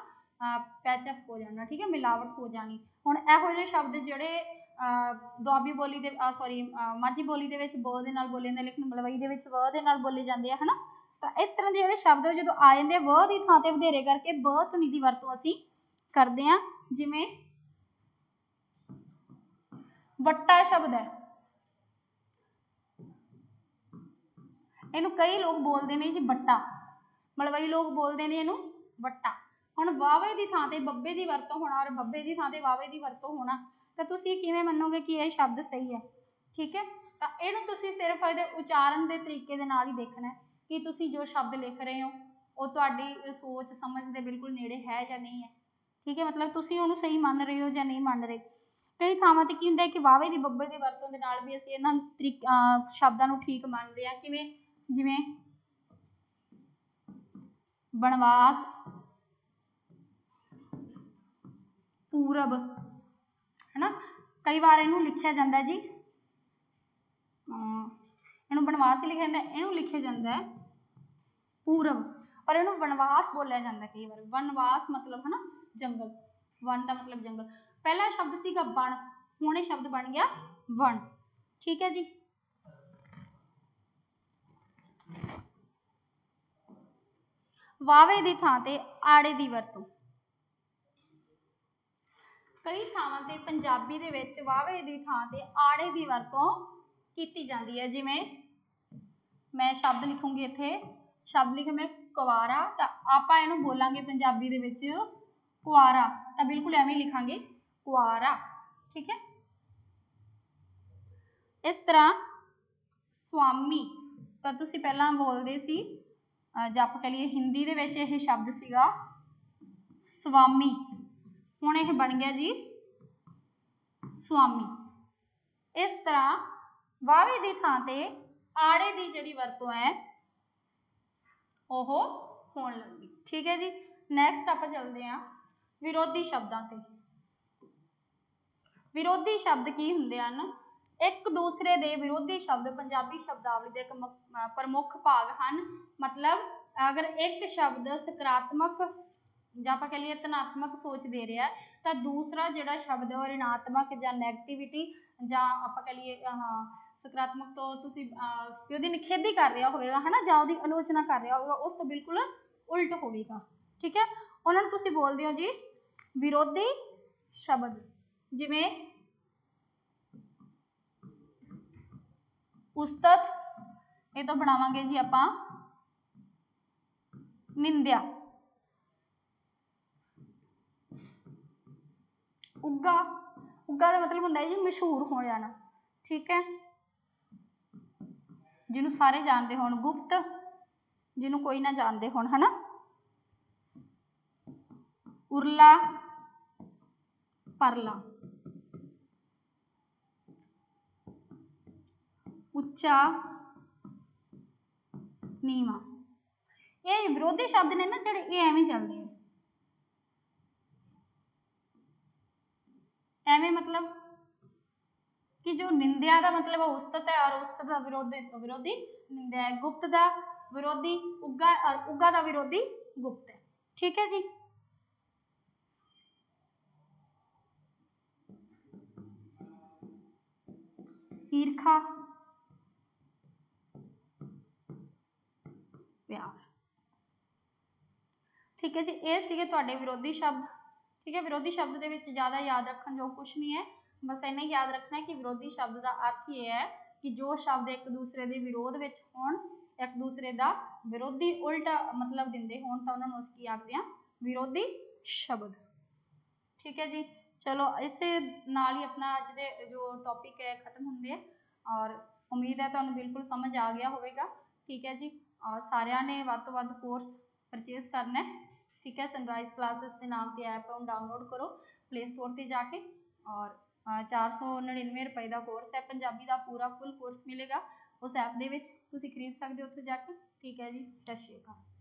ਪੈਚਅਪ ਹੋ ਜਾਣਾ, ਠੀਕ ਹੈ, ਮਿਲਾਵਟ ਹੋ ਜਾਣੀ। ਹੁਣ ਇਹੋ ਜਿਹੇ ਸ਼ਬਦ ਜਿਹੜੇ ਦੁਆਬੀ ਬੋਲੀ ਦੇ ਸੌਰੀ ਮਾਝੀ ਬੋਲੀ ਦੇ ਵਿੱਚ ਬ ਦੇ ਨਾਲ ਬੋਲੇ ਜਾਂਦੇ, ਲੇਕਿਨ ਮਲਵਈ ਦੇ ਵਿੱਚ ਵ ਦੇ ਨਾਲ ਬੋਲੇ ਜਾਂਦੇ ਆ, ਹਨਾ। ਤਾਂ ਇਸ ਤਰ੍ਹਾਂ ਦੇ ਜਿਹੜੇ ਸ਼ਬਦ ਜਦੋਂ ਆ ਜਾਂਦੇ ਆ ਵ ਦੀ ਥਾਂ ਤੇ ਵਧੇਰੇ ਕਰਕੇ ਬ ਧੁਨੀ ਦੀ ਵਰਤੋਂ ਅਸੀਂ ਕਰਦੇ ਹਾਂ। ਜਿਵੇਂ ਵੱਟਾ ਸ਼ਬਦ ਹੈ, ਇਹਨੂੰ ਕਈ ਲੋਕ ਬੋਲਦੇ ਨੇ ਜੀ ਵੱਟਾ, ਮਲਵਈ ਲੋਕ ਬੋਲਦੇ ਨੇ ਇਹਨੂੰ ਵੱਟਾ। ਹੁਣ ਵਾਵੇ ਦੀ ਥਾਂ ਤੇ ਬੱਬੇ ਦੀ ਵਰਤੋਂ ਹੋਣਾ ਔਰ ਬੱਬੇ ਦੀ ਥਾਂ ਤੇ ਵਾਵੇ ਦੀ ਵਰਤੋਂ ਹੋਣਾ, ਤਾਂ ਤੁਸੀਂ ਕਿਵੇਂ ਮੰਨੋਗੇ ਕਿ ਇਹ ਸ਼ਬਦ ਸਹੀ ਹੈ? ਠੀਕ ਹੈ, ਤਾਂ ਇਹਨੂੰ ਤੁਸੀਂ ਸਿਰਫ ਇਹਦੇ ਉਚਾਰਨ ਦੇ ਤਰੀਕੇ ਦੇ ਨਾਲ ਹੀ ਦੇਖਣਾ ਕਿ ਤੁਸੀਂ ਜੋ ਸ਼ਬਦ ਲਿਖ ਰਹੇ ਹੋ ਉਹ ਤੁਹਾਡੀ ਸੋਚ ਸਮਝ ਦੇ ਬਿਲਕੁਲ ਨੇੜੇ ਹੈ ਜਾਂ ਨਹੀਂ ਹੈ। ਠੀਕ ਹੈ, ਮਤਲਬ ਤੁਸੀਂ ਉਹਨੂੰ ਸਹੀ ਮੰਨ ਰਹੇ ਹੋ ਜਾਂ ਨਹੀਂ ਮੰਨ ਰਹੇ। ਕਈ ਥਾਵਾਂ ਤੇ ਕੀ ਹੁੰਦਾ ਹੈ ਕਿ ਵਾਵੇ ਦੀ ਬੱਬੇ ਦੀ ਵਰਤੋਂ ਦੇ ਨਾਲ ਵੀ ਅਸੀਂ ਇਹਨਾਂ ਸ਼ਬਦਾਂ ਨੂੰ ਠੀਕ ਮੰਨਦੇ ਹਾਂ। ਕਿਵੇਂ? ਜਿਵੇਂ ਬਣਵਾਸ, ਪੂਰਬ, ਹਨਾ। ਕਈ ਵਾਰ ਇਹਨੂੰ ਲਿਖਿਆ ਜਾਂਦਾ ਜੀ, ਇਹਨੂੰ ਬਣਵਾਸ ਹੀ ਲਿਖਿਆ ਜਾਂਦਾ, ਇਹਨੂੰ ਲਿਖਿਆ ਜਾਂਦਾ ਹੈ ਪੂਰਬ, ਪਰ ਇਹਨੂੰ ਵਨਵਾਸ ਬੋਲਿਆ ਜਾਂਦਾ ਕਈ ਵਾਰ। ਵਨਵਾਸ ਮਤਲਬ ਹਨਾ ਜੰਗਲ, ਵਨ ਦਾ ਮਤਲਬ ਜੰਗਲ। ਪਹਿਲਾ ਸ਼ਬਦ ਸੀਗਾ ਬਣ, ਹੁਣ ਇਹ ਸ਼ਬਦ ਬਣ ਗਿਆ ਵਣ। ਠੀਕ ਹੈ ਜੀ। ਵਾਵੇ ਦੀ ਥਾਂ ਤੇ ਆੜੇ ਦੀ ਵਰਤੋਂ, ਕਈ ਥਾਵਾਂ ਤੇ ਪੰਜਾਬੀ ਦੇ ਵਿੱਚ ਵਾਵੇ ਦੀ ਥਾਂ ਤੇ ਆੜੇ ਦੀ ਵਰਤੋਂ ਕੀਤੀ ਜਾਂਦੀ ਹੈ। ਜਿਵੇਂ ਮੈਂ ਸ਼ਬਦ ਲਿਖੂੰਗੀ, ਇੱਥੇ ਸ਼ਬਦ ਲਿਖਿਆ ਮੈਂ ਕੁਵਾਰਾ, ਤਾਂ ਆਪਾਂ ਇਹਨੂੰ ਬੋਲਾਂਗੇ ਪੰਜਾਬੀ ਦੇ ਵਿੱਚ ਕੁਆਰਾ, ਤਾਂ ਬਿਲਕੁਲ ਐਵੇਂ ਲਿਖਾਂਗੇ ਕੁਆਰਾ। ਠੀਕ ਹੈ। ਇਸ ਤਰ੍ਹਾਂ ਸਵਾਮੀ, ਤਾਂ ਤੁਸੀਂ ਪਹਿਲਾਂ ਬੋਲਦੇ ਸੀ ਜਾਂ ਆਪਾਂ ਕਹ ਲਈਏ ਹਿੰਦੀ ਦੇ ਵਿੱਚ ਇਹ ਸ਼ਬਦ ਸੀਗਾ ਸਵਾਮੀ, ਹੁਣ ਇਹ ਬਣ ਗਿਆ ਜੀ ਸੁਆਮੀ। ਇਸ ਤਰ੍ਹਾਂ ਵਾਵੇ ਦੀ ਥਾਂ ਤੇ ਆੜੇ ਦੀ ਜਿਹੜੀ ਵਰਤੋਂ ਹੈ ਉਹ ਹੋਣ ਲੱਗੀ। ਠੀਕ ਹੈ ਜੀ। ਨੈਕਸਟ ਆਪਾਂ ਚੱਲਦੇ ਹਾਂ ਵਿਰੋਧੀ ਸ਼ਬਦਾਂ ਤੇ। ਵਿਰੋਧੀ ਸ਼ਬਦ ਕੀ ਹੁੰਦੇ ਹਨ? ਇੱਕ ਦੂਸਰੇ ਦੇ ਵਿਰੋਧੀ ਸ਼ਬਦ ਪੰਜਾਬੀ ਸ਼ਬਦਾਵਲੀ ਦੇ ਇੱਕ ਪ੍ਰਮੁੱਖ ਭਾਗ ਹਨ। ਮਤਲਬ ਅਗਰ ਇੱਕ ਸ਼ਬਦ ਸਕਾਰਾਤਮਕ ਜਾਂ ਆਪਾਂ ਕਹ ਲਈਏ ਧਨਾਤਮਕ ਸੋਚ ਦੇ ਰਿਹਾ ਤਾਂ ਦੂਸਰਾ ਜਿਹੜਾ ਸ਼ਬਦ ਹੈ ਉਹ ਰਿਣਾਤਮਕ ਜਾਂ ਨੈਗੇਟਿਵਿਟੀ ਜਾਂ ਆਪਾਂ ਕਹ ਲਈਏ ਸਕਾਰਾਤਮਕ ਤੋਂ ਤੁਸੀਂ ਉਹਦੀ ਨਿਖੇਧੀ ਕਰ ਰਿਹਾ ਹੋਵੇਗਾ, ਹਨਾ, ਜਾਂ ਉਹਦੀ ਆਲੋਚਨਾ ਕਰ ਰਿਹਾ ਹੋਵੇਗਾ, ਉਸ ਤੋਂ ਬਿਲਕੁਲ ਉਲਟ ਹੋਵੇਗਾ। ਠੀਕ ਹੈ, ਉਹਨਾਂ ਨੂੰ ਤੁਸੀਂ ਬੋਲਦੇ ਹੋ ਜੀ ਵਿਰੋਧੀ ਸ਼ਬਦ। ਜਿਵੇਂ ਉਸਤਤ, ਇਹ ਤੋਂ ਬਣਾਵਾਂਗੇ ਜੀ ਆਪਾਂ ਨਿੰਦਿਆ। ਉੱਗਾ, ਉੱਗਾ ਦਾ ਮਤਲਬ ਹੁੰਦਾ ਹੈ ਜੀ ਮਸ਼ਹੂਰ ਹੋ ਜਾਣਾ। ਠੀਕ ਹੈ, ਜਿਹਨੂੰ ਸਾਰੇ ਜਾਣਦੇ ਹੋਣ। ਗੁਪਤ, ਜਿਹਨੂੰ ਕੋਈ ਨਾ ਜਾਣਦੇ ਹੋਣ, ਹਨਾ। ਉਰਲਾ, ਪਰਲਾ। ਉੱਚਾ, ਨੀਵਾਂ। ਇਹ ਵਿਰੋਧੀ ਸ਼ਬਦ ਨੇ ਨਾ ਜਿਹੜੇ, ਇਹ ਐਵੇਂ ਚੱਲਦੇ ਆ। ਐਵੇਂ ਮਤਲਬ कि जो निंदा का मतलब उस्तत है और उस्तत का विरोधी निंदा है। गुप्त का विरोधी उग्गा और उग्गा का विरोधी गुप्त है। ठीक है जी। ईर्खा, प्यार। ठीक है जी, ये सीगे तुहाडे विरोधी शब्द। ठीक है, विरोधी शब्द के विच ज़्यादा याद रखने जो कुछ नहीं है, बस इन्ना याद रखना है कि विरोधी शब्द का अर्थ ये है कि जो शब्द एक दूसरे के विरोध में होण, एक दूसरे का विरोधी उल्टा मतलब दिंदे होण, तां उन्हां नूं असीं की आखदे हां विरोधी शब्द। ठीक है जी, चलो इसे नाल ही अपना अज दे जो टॉपिक है खत्म होंदे हैं और उम्मीद है तुहानूं बिल्कुल समझ आ गया होवेगा। ठीक है जी, और सारिਆਂ ने ਵੱਧ ਤੋਂ ਵੱਧ कोर्स परचेज करना है। ठीक है, सनराइज क्लासेस के नाम से ऐप डाउनलोड करो प्ले स्टोर पर जाके और 499 रुपए का कोर्स है पंजाबी का, पूरा फुल कोर्स मिलेगा उस ऐप के खरीद सकते हो उत्थे जाके। ठीक है जी, सत श्री अकाल।